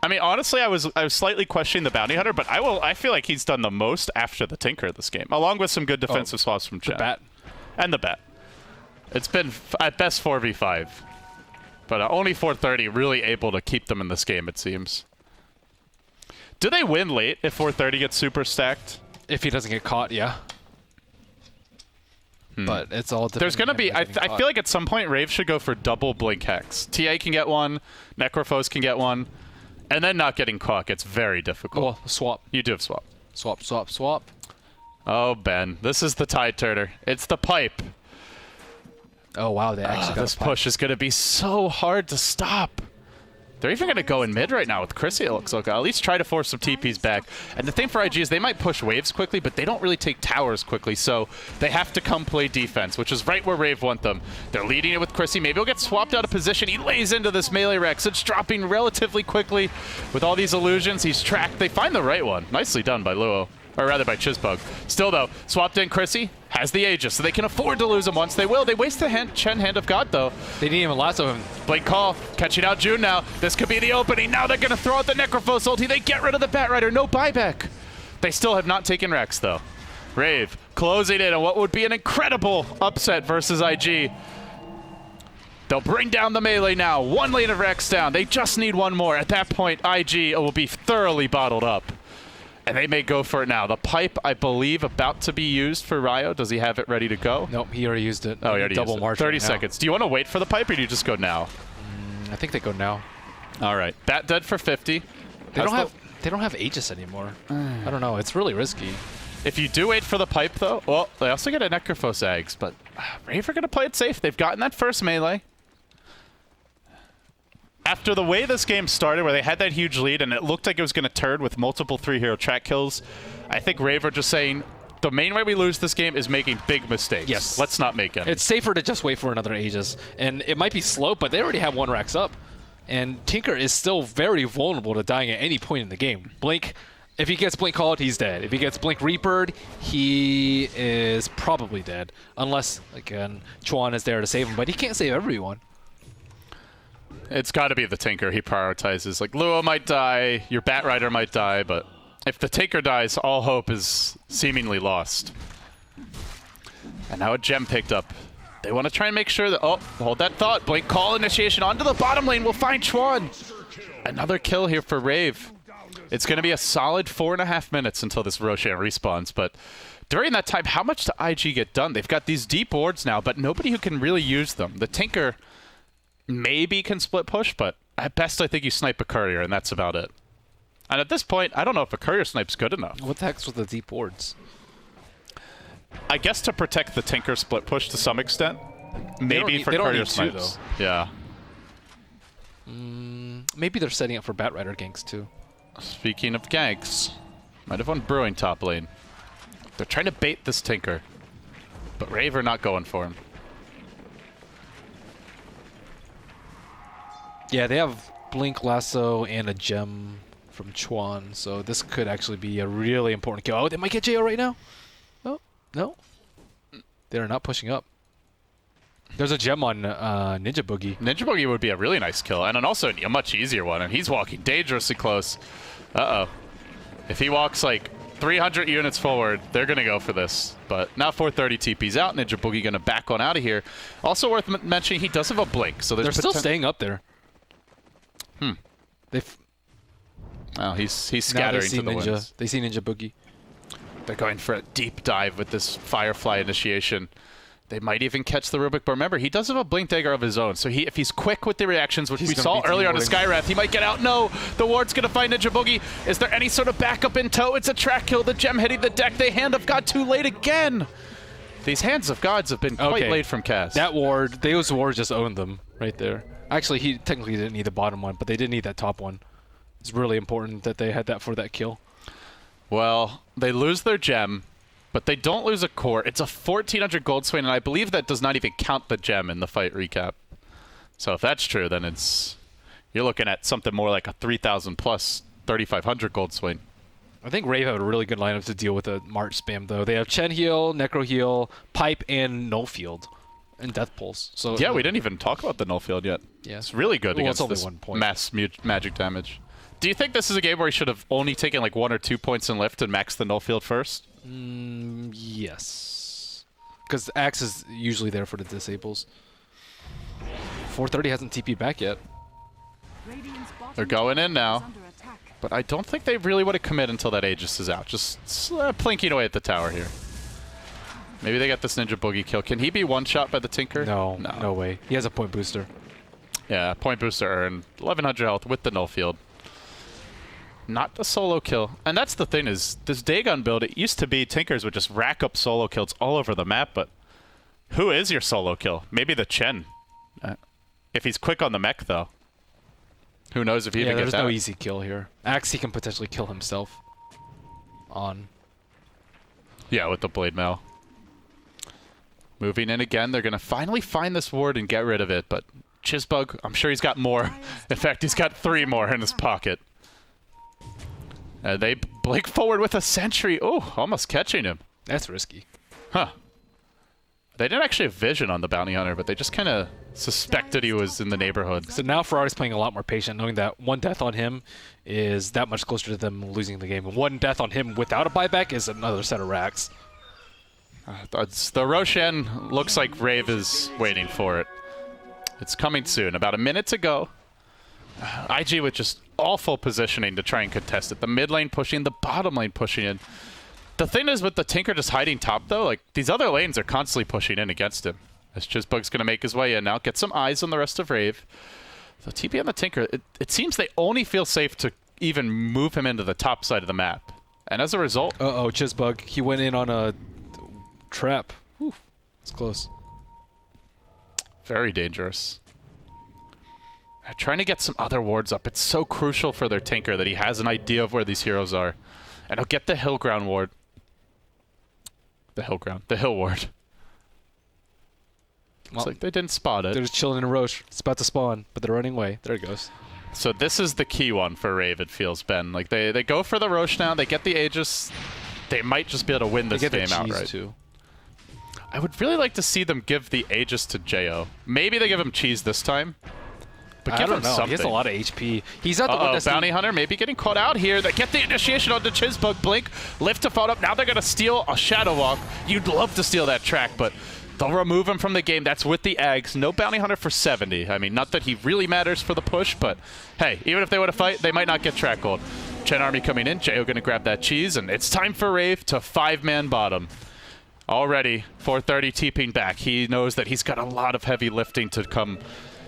I mean, honestly, I was slightly questioning the Bounty Hunter, but I feel like he's done the most after the Tinker this game, along with some good defensive swaps from Chen. The bat. And the bat. It's been, at best, 4v5. But only 430 really able to keep them in this game, it seems. Do they win late if 430 gets super stacked? If he doesn't get caught, yeah. But it's all There's going to be... I feel like at some point, Rave should go for double Blink Hex. TA can get one, Necrophos can get one, and then not getting caught gets very difficult. Oh, swap. You do have swap. Swap, swap, swap. Oh, Ben. This is the Tide Turner. It's the pipe. Oh, wow. They actually got this push is going to be so hard to stop. They're even going to go in mid right now with Chrissy, it looks like. At least try to force some TPs back. And the thing for IG is they might push waves quickly, but they don't really take towers quickly, so they have to come play defense, which is right where Rave want them. They're leading it with Chrissy. Maybe he'll get swapped out of position. He lays into this melee Rex. It's dropping relatively quickly with all these illusions. He's tracked. They find the right one. Nicely done by Luo. Or rather by Chizbug. Still though, swapped in Chrissy, has the Aegis, so they can afford to lose him once. They will. They waste the Chen Hand of God though. They didn't even lasso him. Blink Call, catching out June now. This could be the opening. Now they're going to throw out the Necrophos ulti. They get rid of the Batrider. No buyback. They still have not taken Rex though. Rave closing in on what would be an incredible upset versus IG. They'll bring down the melee now. One lane of Rex down. They just need one more. At that point, IG will be thoroughly bottled up. And they may go for it now. The pipe, I believe, about to be used for Ryo. Does he have it ready to go? Nope, he already used it. Oh, he already double used it. march 30 right seconds. Do you want to wait for the pipe, or do you just go now? I think they go now. All right. Bat dead for 50. They don't have Aegis anymore. I don't know. It's really risky. If you do wait for the pipe, though, well, they also get a Necrophos Eggs, but Rave are going to play it safe. They've gotten that first melee. After the way this game started, where they had that huge lead and it looked like it was going to turn with multiple 3-hero track kills, I think Rave are just saying, the main way we lose this game is making big mistakes. Yes. Let's not make any. It's safer to just wait for another Aegis. And it might be slow, but they already have one Rax up. And Tinker is still very vulnerable to dying at any point in the game. Blink, if he gets Blink called, he's dead. If he gets Blink Reapered, he is probably dead. Unless, again, Chuan is there to save him, but he can't save everyone. It's got to be the Tinker he prioritizes. Like, Luo might die, your Batrider might die, but if the Tinker dies, all hope is seemingly lost. And now a gem picked up. They want to try and make sure that... Oh, hold that thought. Blink call initiation onto the bottom lane. We'll find Chuan. Another kill here for Rave. It's going to be a solid 4.5 minutes until this Roshan respawns, but during that time, how much do IG get done? They've got these deep wards now, but nobody who can really use them. The Tinker maybe can split push, but at best I think you snipe a courier, and that's about it. And at this point, I don't know if a courier snipe's good enough. What the heck's with the deep wards? I guess to protect the Tinker split push to some extent. Maybe for courier snipes. Yeah. Maybe they're setting up for Bat Rider ganks too. Speaking of ganks, might have won Brewing top lane. They're trying to bait this Tinker, but Rave are not going for him. Yeah, they have Blink, Lasso, and a gem from Chuan, so this could actually be a really important kill. Oh, they might get JO right now? Oh, no. They're not pushing up. There's a gem on Ninja Boogie. Ninja Boogie would be a really nice kill, and also a much easier one, and he's walking dangerously close. Uh-oh. If he walks like 300 units forward, they're going to go for this. But now 430 TP's out. Ninja Boogie going to back on out of here. Also worth mentioning, he does have a blink, so they're still staying up there. Oh, he's scattering to the Ninja. winds. They see Ninja Boogie. They're going for a deep dive with this Firefly initiation. They might even catch the Rubik, but remember, he does have a Blink Dagger of his own, so if he's quick with the reactions, which we saw earlier on a Skywrath, he might get out. No, the ward's going to find Ninja Boogie. Is there any sort of backup in tow? It's a track kill. The gem hitting the deck. They hand of God too late again. These hands of gods have been quite late from cast. That ward, those wards just owned them right there. Actually, he technically didn't need the bottom one, but they did need that top one. It's really important that they had that for that kill. Well, they lose their gem, but they don't lose a core. It's a 1,400 gold swing, and I believe that does not even count the gem in the fight recap. So if that's true, then you're looking at something more like a 3,000 plus 3,500 gold swing. I think Rave have a really good lineup to deal with the March spam, though. They have Chen heal, Necro heal, Pipe, and Null Field, and Death Pulse. So yeah, we didn't even talk about the Null Field yet. Yeah. It's really good against it's only this 1 point. mass magic damage. Do you think this is a game where he should have only taken like 1 or 2 points in lift and maxed the Null Field first? Yes. Because Axe is usually there for the disables. 430 hasn't TP'd back yet. They're going in now. But I don't think they really want to commit until that Aegis is out. Just plinking away at the tower here. Maybe they get this Ninja Boogie kill. Can he be one-shot by the Tinker? No way. He has a point booster. Yeah, point booster earned. 1,100 health with the Null Field. Not a solo kill. And that's the thing is, this Dagon build, it used to be Tinkers would just rack up solo kills all over the map, but who is your solo kill? Maybe the Chen. If he's quick on the mech, though. Who knows if he even gets out. There's no easy kill here. Axe, he can potentially kill himself on. Yeah, with the Blade Mail. Moving in again, they're going to finally find this ward and get rid of it, but Chizbug, I'm sure he's got more. In fact, he's got 3 more in his pocket. They blink forward with a sentry. Oh, almost catching him. That's risky. Huh. They didn't actually have vision on the bounty hunter, but they just kind of suspected he was in the neighborhood. So now Ferrari's playing a lot more patient, knowing that 1 death on him is that much closer to them losing the game. And 1 death on him without a buyback is another set of racks. The Roshan looks like Rave is waiting for it. It's coming soon. About a minute to go. IG with just awful positioning to try and contest it. The mid lane pushing, the bottom lane pushing in. The thing is with the Tinker just hiding top, though, like these other lanes are constantly pushing in against him. As Chizbug's going to make his way in now, get some eyes on the rest of Rave. So TP on the Tinker, it seems they only feel safe to even move him into the top side of the map. And as a result... Uh-oh, Chizbug. He went in on a trap. Whew. It's close. Very dangerous. Trying to get some other wards up. It's so crucial for their Tinker that he has an idea of where these heroes are. And he'll get the hill ground ward. The hill ward. Looks like they didn't spot it. They're just chilling in a Roche. It's about to spawn, but they're running away. There it goes. So this is the key one for Rave, it feels, Ben. Like they go for the Roche now. They get the Aegis. They might just be able to win this game outright. Too. I would really like to see them give the Aegis to Jo. Maybe they give him cheese this time. But give him something. He has a lot of HP. He's not the one that's Bounty Hunter maybe getting caught out here. They get the initiation onto Chizbug. Blink, lift to follow up. Now they're going to steal a Shadow Walk. You'd love to steal that track, but They'll remove him from the game. That's with the Ags. No Bounty Hunter for 70. I mean, not that he really matters for the push, but hey, even if they would have fight, they might not get track gold. Chen Army coming in. Jo going to grab that cheese, and it's time for Rave to 5-man bottom. Already, 430 TPing back. He knows that he's got a lot of heavy lifting to come.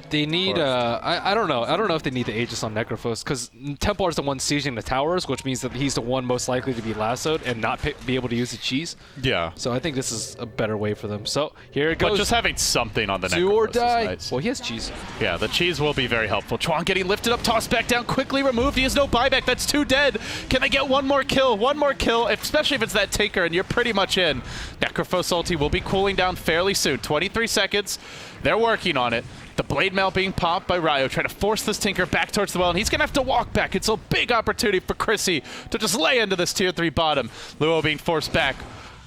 They need, I don't know. I don't know if they need the Aegis on Necrophos, because Templar's the one sieging the towers, which means that he's the one most likely to be lassoed and not be able to use the cheese. Yeah. So I think this is a better way for them. So here it goes. But just having something on the Necrophos Do or die. is nice. Well, he has cheese. Yeah, the cheese will be very helpful. Chuan getting lifted up, tossed back down, quickly removed. He has no buyback. That's 2 dead. Can they get one more kill? One more kill, especially if it's that Taker, and you're pretty much in. Necrophos ulti will be cooling down fairly soon. 23 seconds. They're working on it. The blade mail being popped by Ryo, trying to force this Tinker back towards the well, and he's going to have to walk back. It's a big opportunity for Chrissy to just lay into this tier 3 bottom. Luo being forced back.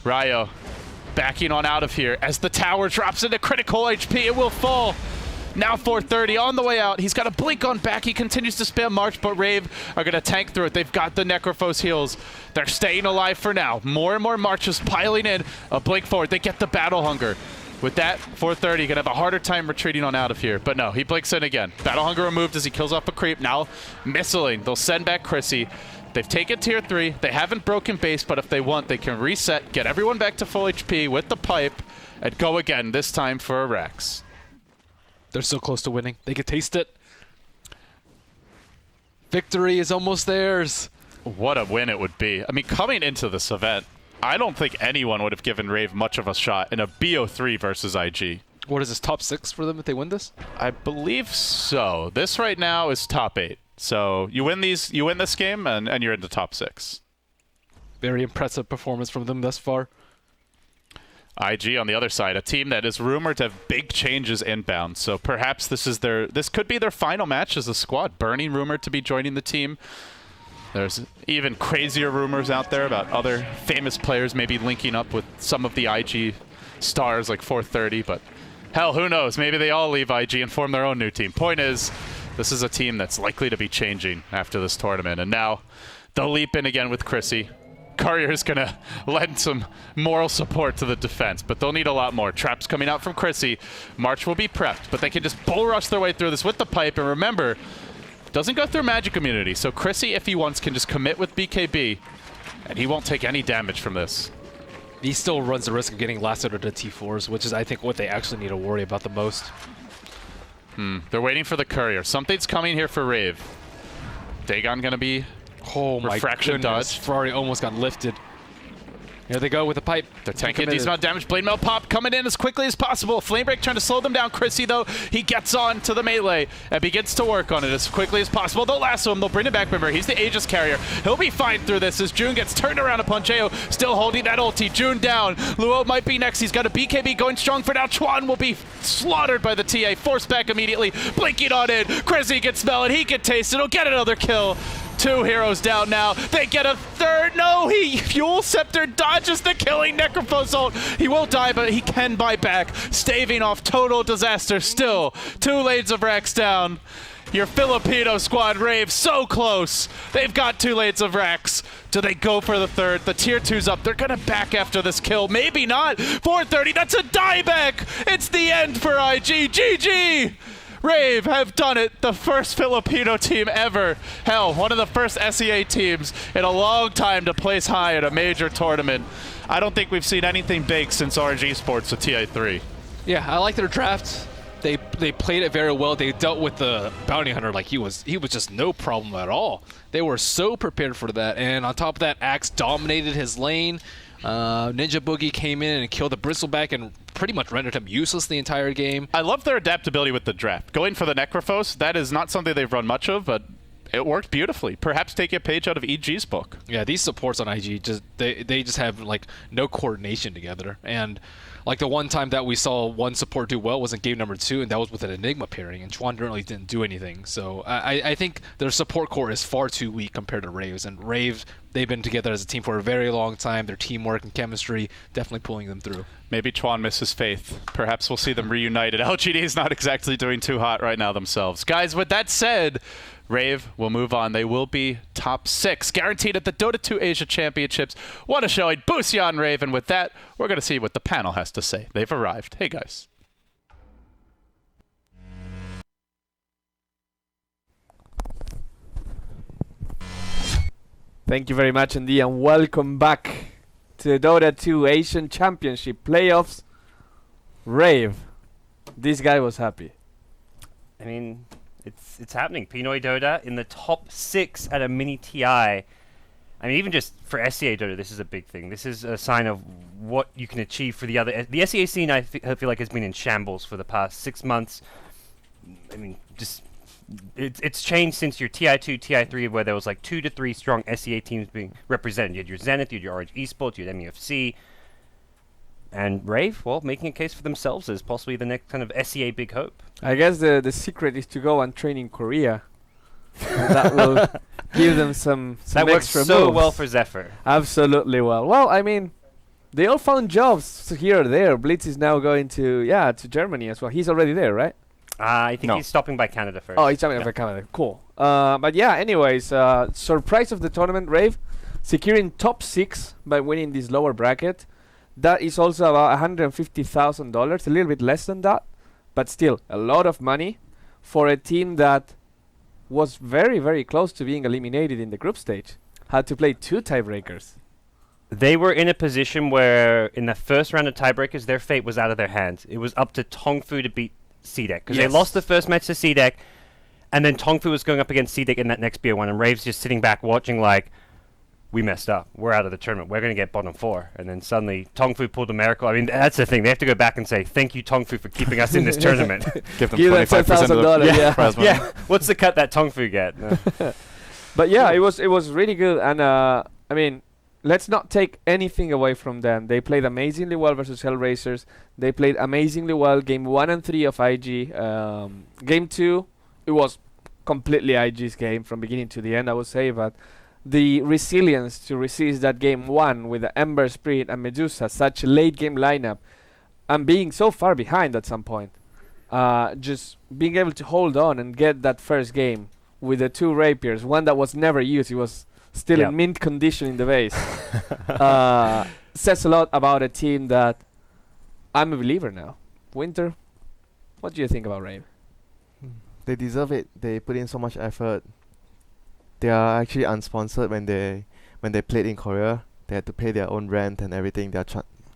Ryo backing on out of here. As the tower drops into critical HP, it will fall. Now 430 on the way out. He's got a blink on back. He continues to spam March, but Rave are going to tank through it. They've got the Necrophos heals. They're staying alive for now. More and more marches piling in. A blink forward. They get the battle hunger. With that, 430 gonna have a harder time retreating on out of here. But no, he blinks in again. Battle hunger removed as he kills off a creep. Now missiling. They'll send back Chrissy. They've taken tier 3. They haven't broken base, but if they want, they can reset, get everyone back to full HP with the pipe, and go again, this time for a Rex. They're so close to winning. They can taste it. Victory is almost theirs. What a win it would be. I mean, coming into this event, I don't think anyone would have given Rave much of a shot in a BO3 versus IG. What is this, top 6 for them if they win this? I believe so. This right now is top 8. So you win this game, and you're in the top 6. Very impressive performance from them thus far. IG on the other side, a team that is rumored to have big changes inbound. So perhaps this could be their final match as a squad. Burning rumored to be joining the team. There's even crazier rumors out there about other famous players maybe linking up with some of the IG stars like 430, but hell, who knows? Maybe they all leave IG and form their own new team. Point is, this is a team that's likely to be changing after this tournament, and now they'll leap in again with Chrissy. Courier's gonna lend some moral support to the defense, but they'll need a lot more. Traps coming out from Chrissy. March will be prepped, but they can just bull rush their way through this with the pipe, and remember, doesn't go through magic immunity, so Chrissy, if he wants, can just commit with BKB, and he won't take any damage from this. He still runs the risk of getting lassoed to T4s, which is, I think, what they actually need to worry about the most. They're waiting for the courier. Something's coming here for Rave. Dagon gonna be refraction dodge. Ferrari almost got lifted. Here they go with the pipe. They're tanking a decent amount of damage. Blade Mail pop coming in as quickly as possible. Flame Break trying to slow them down. Chrissy, though, he gets on to the melee and begins to work on it as quickly as possible. They'll lasso him. They'll bring him back. Remember, he's the Aegis carrier. He'll be fine through this as June gets turned around upon Jo. Still holding that ulti. June down. Luo might be next. He's got a BKB going strong for now. Chuan will be slaughtered by the TA. Forced back immediately. Blinking on it. Chrissy can smell it. He can taste it. He'll get another kill. 2 heroes down now. They get a third. No, he Fuel Scepter dodges the killing Necrophos ult. He will die, but he can buy back, staving off total disaster. Still, 2 lanes of Rax down. Your Filipino squad, Rave, so close. They've got 2 lanes of Rax. Do they go for the third? The tier 2's up. They're gonna back after this kill. Maybe not. 430, that's a dieback. It's the end for IG. GG! Rave have done it, the first Filipino team ever. Hell, one of the first SEA teams in a long time to place high at a major tournament. I don't think we've seen anything big since RNG Sports with TA3. Yeah, I like their draft. They played it very well. They dealt with the bounty hunter like he was just no problem at all. They were so prepared for that, and on top of that, Axe dominated his lane. Ninja Boogie came in and killed the Bristleback and pretty much rendered him useless the entire game. I love their adaptability with the draft. Going for the Necrophos, that is not something they've run much of, but it worked beautifully. Perhaps take a page out of EG's book. Yeah, these supports on IG, they just have like no coordination together. And like the one time that we saw one support do well was in game number 2, and that was with an Enigma pairing, and Chuan really didn't do anything. So I think their support core is far too weak compared to Rave's. And Rave, they've been together as a team for a very long time. Their teamwork and chemistry definitely pulling them through. Maybe Chuan misses faith. Perhaps we'll see them reunited. LGD is not exactly doing too hot right now themselves. Guys, with that said, Rave will move on. They will be top 6, guaranteed at the Dota 2 Asia Championships. What a showing. Boosia on Rave. And with that, we're going to see what the panel has to say. They've arrived. Hey, guys. Thank you very much, Andy, and welcome back to the Dota 2 Asian Championship Playoffs. Rave. This guy was happy. I mean, it's happening. Pinoy Dota in the top 6 at a mini TI. I mean, even just for SCA Dota, this is a big thing. This is a sign of what you can achieve for the other. The SCA scene, I feel like, has been in shambles for the past 6 months. I mean, just it's changed since your TI2, TI3, where there was like 2 to 3 strong SCA teams being represented. You had your Zenith, you had your Orange Esports, you had MUFC. And Rave, well, making a case for themselves as possibly the next kind of SCA big hope. I guess the secret is to go and train in Korea. That will give them some that works extra so moves. well for Zephyr. Absolutely well. Well, I mean, they all found jobs here or there. Blitz is now going to Germany as well. He's already there, right? I think he's stopping by Canada first. Oh, he's stopping by Canada. Cool. But yeah, anyways, surprise of the tournament, Rave, securing top 6 by winning this lower bracket. That is also about $150,000, a little bit less than that, but still a lot of money for a team that was very, very close to being eliminated in the group stage. Had to play 2 tiebreakers. They were in a position where in the first round of tiebreakers, their fate was out of their hands. It was up to Tongfu to beat CDEC, because they lost the first match to CDEC, and then Tongfu was going up against CDEC in that next BO1, and Rave's just sitting back watching like, we messed up. We're out of the tournament. We're going to get bottom 4. And then suddenly Tongfu pulled a miracle. I mean, that's the thing. They have to go back and say, thank you, Tongfu, for keeping us in this tournament. Give them Give them $25% $10,000, yeah. prize money. Yeah. What's the cut that Tongfu get? But yeah, it was really good. And I mean, let's not take anything away from them. They played amazingly well versus Hellraisers. They played amazingly well game 1 and 3 of IG. Game 2, it was completely IG's game from beginning to the end, I would say. But the resilience to resist that game 1 with the Ember Spirit and Medusa, such a late game lineup, and being so far behind at some point, just being able to hold on and get that first game with the 2 rapiers, one that was never used, it was still in mint condition in the base, says a lot about a team that I'm a believer now. Winter, what do you think about Rave? They deserve it. They put in so much effort. They are actually unsponsored when they played in Korea. They had to pay their own rent and everything, their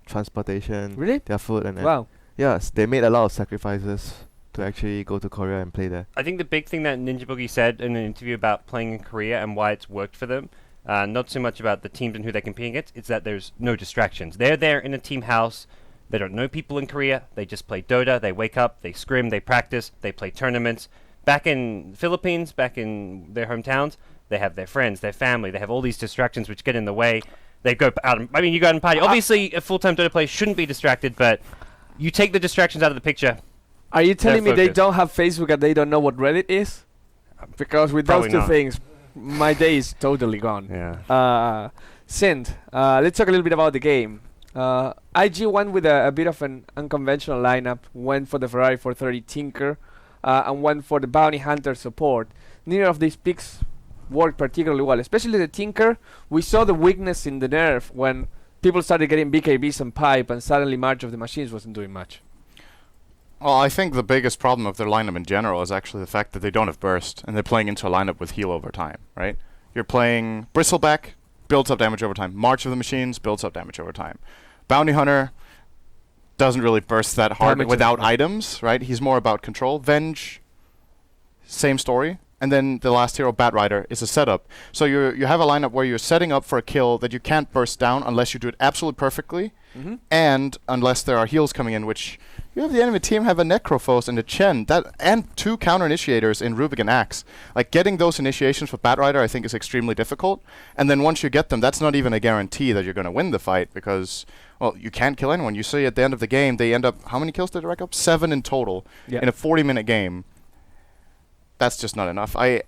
transportation, Really? their food and Wow. yes, they made a lot of sacrifices to actually go to Korea and play there. I think the big thing that Ninja Boogie said in an interview about playing in Korea and why it's worked for them, not so much about the teams and who they're competing against, it's that there's no distractions. They're there in a team house. They don't know people in Korea. They just play Dota. They wake up, they scrim, they practice, they play tournaments. Back in Philippines, back in their hometowns, they have their friends, their family. They have all these distractions which get in the way. They go out. You go out and party. Obviously, a full-time Dota player shouldn't be distracted, but you take the distractions out of the picture. Are you telling me they focused. don't have Facebook and they don't know what Reddit is? Because with Probably those 2 not. things, my day is totally gone. Yeah. Sind, let's talk a little bit about the game. IG won with a bit of an unconventional lineup, went for the Ferrari 430 Tinker, and went for the Bounty Hunter support. Neither of these picks worked particularly well, especially the Tinker. We saw the weakness in the nerf when people started getting BKBs and pipe, and suddenly March of the Machines wasn't doing much. Well, I think the biggest problem of their lineup in general is actually the fact that they don't have burst, and they're playing into a lineup with heal over time, right? You're playing Bristleback, builds up damage over time. March of the Machines builds up damage over time. Bounty Hunter doesn't really burst that hard Damage without over- items, right? He's more about control. Venge, same story. And then the last hero, Bat Rider, is a setup. So you have a lineup where you're setting up for a kill that you can't burst down unless you do it absolutely perfectly, and unless there are heals coming in, which you have the enemy team have a Necrophos and a Chen, and 2 counter initiators in Rubik and Axe. Like, getting those initiations for Bat Rider I think is extremely difficult. And then once you get them, that's not even a guarantee that you're going to win the fight, because, well, you can't kill anyone. You see at the end of the game, they end up, how many kills did they rack up? 7 in total in a 40-minute game. That's just not enough. I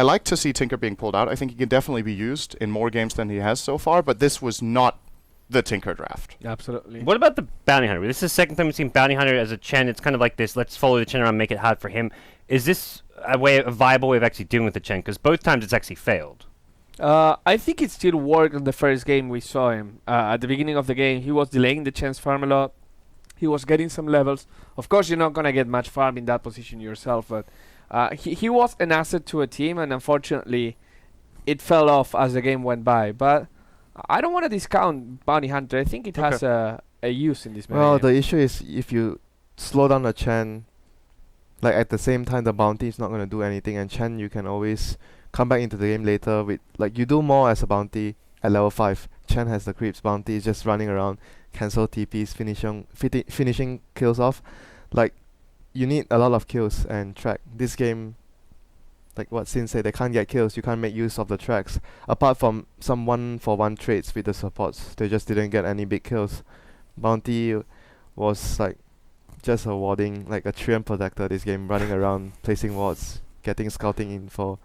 like to see Tinker being pulled out. I think he can definitely be used in more games than he has so far, but this was not the Tinker draft. Absolutely. What about the Bounty Hunter? This is the second time we've seen Bounty Hunter as a Chen. It's kind of like this, let's follow the Chen around, make it hard for him. Is this a viable way of actually dealing with the Chen? Because both times it's actually failed. I think it still worked in the first game we saw him. At the beginning of the game, he was delaying the chance farm a lot. He was getting some levels. Of course, you're not going to get much farm in that position yourself, but he was an asset to a team, and unfortunately, it fell off as the game went by. But I don't want to discount Bounty Hunter. I think it has a use in this meta. Well, the issue is if you slow down the Chen, like at the same time, the bounty is not going to do anything, and Chen, you can always come back into the game later with, like, you do more as a bounty at level 5. Chen has the creeps bounty, is just running around, cancel TPs, finishing kills off. Like, you need a lot of kills and track. This game, like what Sin said, they can't get kills, you can't make use of the tracks. Apart from some 1-for-1 trades with the supports, they just didn't get any big kills. Bounty was like just a warding, like a Treant protector this game, running around, placing wards, getting scouting info.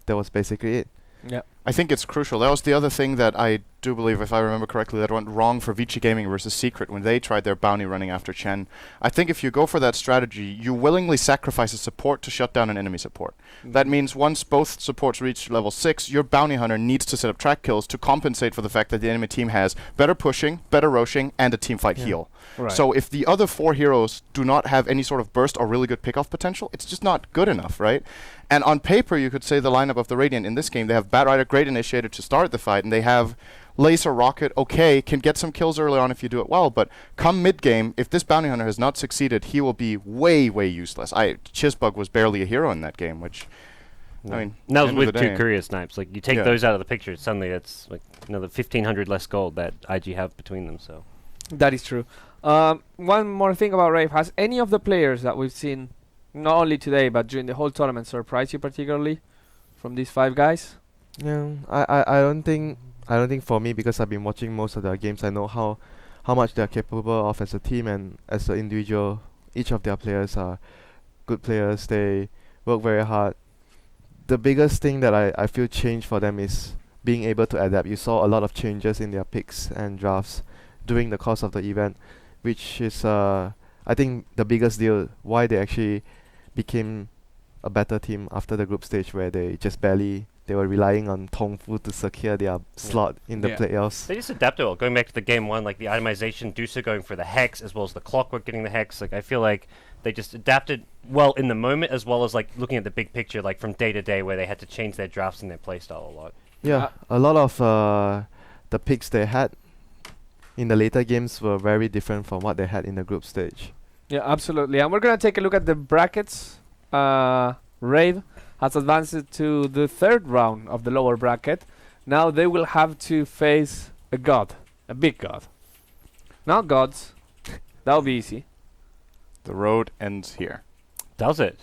That was basically it. Yeah. I think it's crucial. That was the other thing that I do believe, if I remember correctly, that went wrong for Vici Gaming versus Secret when they tried their bounty running after Chen. I think if you go for that strategy, you willingly sacrifice a support to shut down an enemy support. That means once both supports reach level 6, your bounty hunter needs to set up track kills to compensate for the fact that the enemy team has better pushing, better roshing, and a teamfight heal. Right. So if the other 4 heroes do not have any sort of burst or really good pickoff potential, it's just not good enough, right? And on paper, you could say the lineup of the Radiant in this game, they have Bat Rider, Great Initiator to start the fight, and they have Laser Rocket, okay, can get some kills early on if you do it well, but come mid-game, if this Bounty Hunter has not succeeded, he will be way, way useless. Chizbug was barely a hero in that game, which, I mean... And that was end of with the 2 day- courier snipes. Like, you take Yeah. those out of the picture, suddenly it's like another 1,500 less gold that IG have between them, so... That is true. One more thing about Rave. Has any of the players that we've seen, not only today, but during the whole tournament, surprised you particularly from these 5 guys? Yeah, I don't think for me, because I've been watching most of their games, I know how much they're capable of as a team and as an individual. Each of their players are good players. They work very hard. The biggest thing that I feel changed for them is being able to adapt. You saw a lot of changes in their picks and drafts during the course of the event, which is I think the biggest deal why they actually became a better team after the group stage, where they were relying on Tongfu to secure their slot in the Yeah. playoffs. They just adapted well. Going back to the game 1, like the itemization, Dusa going for the Hex, as well as the Clockwork getting the Hex. Like, I feel like they just adapted well in the moment, as well as like looking at the big picture, like from day to day, where they had to change their drafts and their playstyle a lot. Yeah, a lot of the picks they had in the later games were very different from what they had in the group stage. Yeah, absolutely. And we're going to take a look at the brackets. Rave has advanced to the 3rd round of the lower bracket. Now they will have to face a god, a big god. Not gods. That'll be easy. The road ends here. Does it?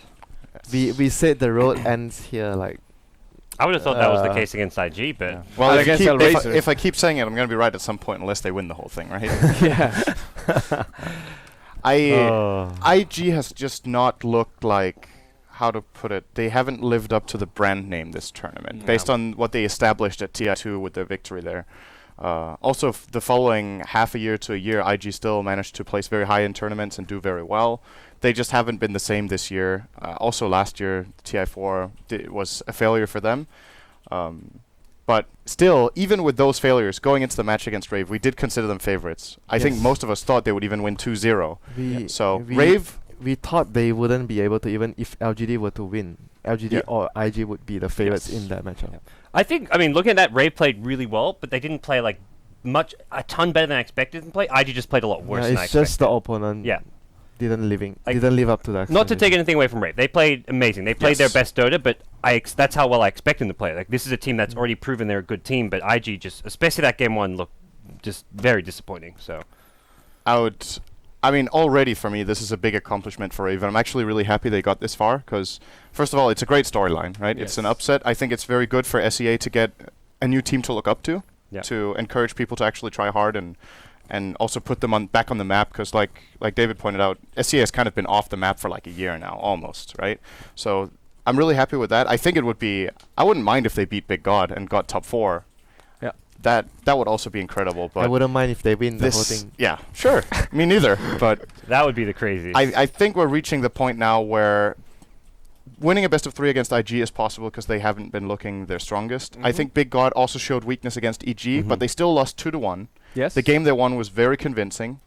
We said the road ends here, like I would have thought that was the case against IG, but Yeah. Well, And if, you against keep, Hellraiser. if I keep saying it, I'm going to be right at some point, unless they win the whole thing, right? Yeah. IG has just not looked like, how to put it, they haven't lived up to the brand name this tournament, based on what they established at TI2 with their victory there. Also, the following half a year to a year, IG still managed to place very high in tournaments and do very well. They just haven't been the same this year. Also, last year, TI4 was a failure for them. But still, even with those failures, going into the match against Rave, we did consider them favorites. I think Yes. most of us thought they would even win 2-0. So, we Rave... we thought they wouldn't be able to, even if LGD were to win. LGD Yeah. or IG would be the favorites Yes. in that matchup. Yeah. I think, I mean, looking at that, Rave played really well, but they didn't play like a ton better than I expected them to play. IG just played a lot worse Yeah, than I it's just the expected. opponent Yeah. didn't Like, live up to that. Not to take anything away from Rave. They played amazing. They played their Yes. best Dota, but that's how well I expect them to play. Like, this is a team that's already proven they're a good team, but IG just, especially that game 1, looked just very disappointing. So I mean, already for me, this is a big accomplishment for Rave. I'm actually really happy they got this far, because, first of all, it's a great storyline, right? It's an Yes. upset. I think it's very good for SEA to get a new team to look up to, Yeah. to encourage people to actually try hard and also put them back on the map, because like David pointed out, SEA has kind of been off the map for like a year now, almost, right? So I'm really happy with that. I think it would be, I wouldn't mind if they beat Big God and got top 4. Yeah. That would also be incredible, but I wouldn't mind if they win the whole this, thing. yeah, sure, me neither, but that would be the craziest. I think we're reaching the point now where winning a best of 3 against IG is possible because they haven't been looking their strongest. I think Big God also showed weakness against EG, but they still lost 2-1. Yes. The game they won was very convincing.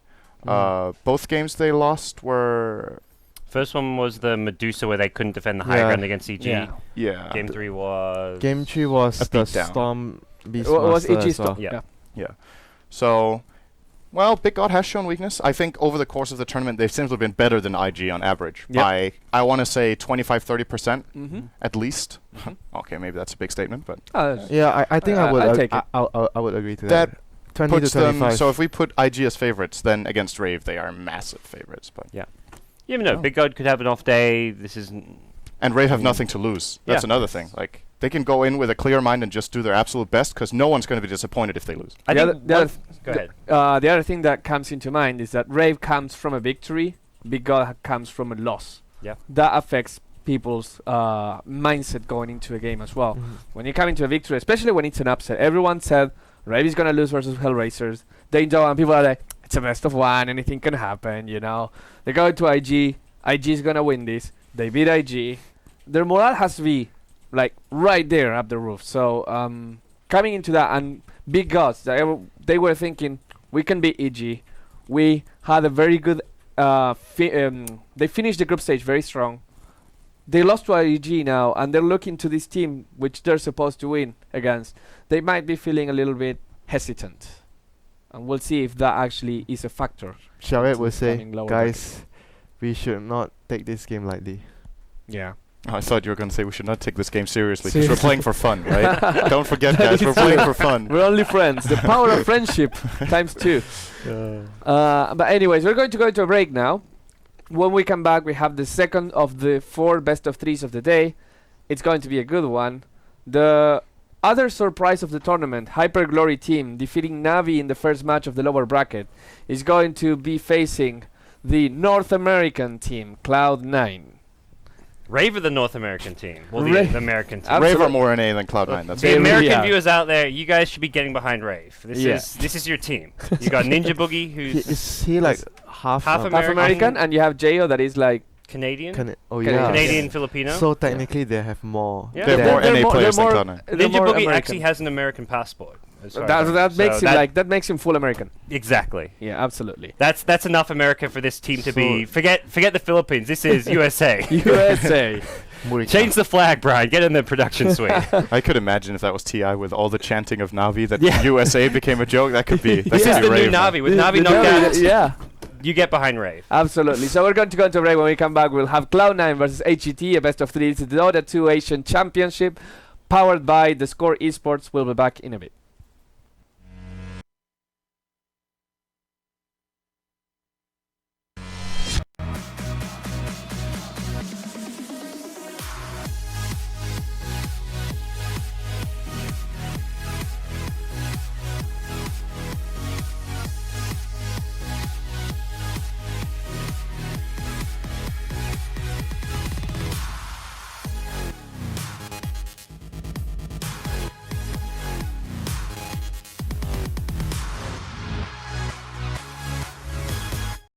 Both games they lost were... First one was the Medusa where they couldn't defend the high Yeah. ground against EG. Yeah. Yeah. Game 3 was... Game 3 was A the beatdown. Storm Beast was Master EG as well. Storm. Yeah. Yeah. So, well, Big God has shown weakness. I think over the course of the tournament, they've simply been better than IG on average Yep. by, I want to say, 25-30% Mm-hmm. at least. Okay, maybe that's a big statement, but Yeah, I think I would I'll take it. I would agree to that that. 20 puts to them. 25. So if we put IG as favorites, then against Rave, they are massive favorites. But You never know. Big God could have an off day. This isn't... and Rave have nothing to lose. That's Yeah. another thing. Like they can go in with a clear mind and just do their absolute best because no one's going to be disappointed if they lose. I The think other- the one- other Go ahead. The other thing that comes into mind is that Rave comes from a victory, Big God comes from a loss. Yeah. That affects people's mindset going into a game as well. Mhm. When you come into a victory, especially when it's an upset, everyone said Rave is gonna lose versus Hellraisers. They don't, and people are like, it's a best of one, anything can happen, you know. They go to IG is gonna win this. They beat IG. Their morale has to be like right there up the roof. So coming into that and Big Gods, they were thinking we can beat EG. We had a very good. They finished the group stage very strong. They lost to IG now, and they're looking to this team which they're supposed to win against. They might be feeling a little bit hesitant, and we'll see if that actually is a factor. Sharad into will say, coming lower guys, we should not take this game lightly. Yeah. Oh, I thought you were going to say we should not take this game seriously because we're playing for fun, right? Don't forget, guys, we're playing for fun. We're only friends. The power of friendship times 2. But anyways, we're going to go into a break now. When we come back, we have the second of the 4 best of 3s of the day. It's going to be a good one. The other surprise of the tournament, Hyper Glory team defeating Navi in the first match of the lower bracket, is going to be facing the North American team, Cloud9. Rave are the North American team. Well, Rave. the American team. Absolutely. Rave are more NA than Cloud9. That's The They it. really American are. viewers out there, you guys should be getting behind Rave. This is your team. You got Ninja Boogie, who's Is he like half? half Am- Half American. American, and you have Jo that is like Canadian, Oh Canadian. yeah. Canadian Filipino. So technically they have more. Yeah. They're They're- more NA players than more- Cloud9. they're Ninja more Boogie American. actually has an American passport. as far as I know. that makes So him that makes him full American. exactly. Yeah, absolutely. That's enough America for this team to be. So- Forget the Philippines. This is USA. USA. Murica. Change the flag, Brian. Get in the production suite. I could imagine if that was TI with all the chanting of Navi that Yeah. USA became a joke. That could be. That This could is be the new Rave, man. Navi. With Navi knocked out, Yeah, you get behind Rave. absolutely. So we're going to go into break. When we come back, we'll have Cloud9 versus HET, a best of 3. It's the Dota 2 Asian Championship, powered by the Score Esports. We'll be back in a bit.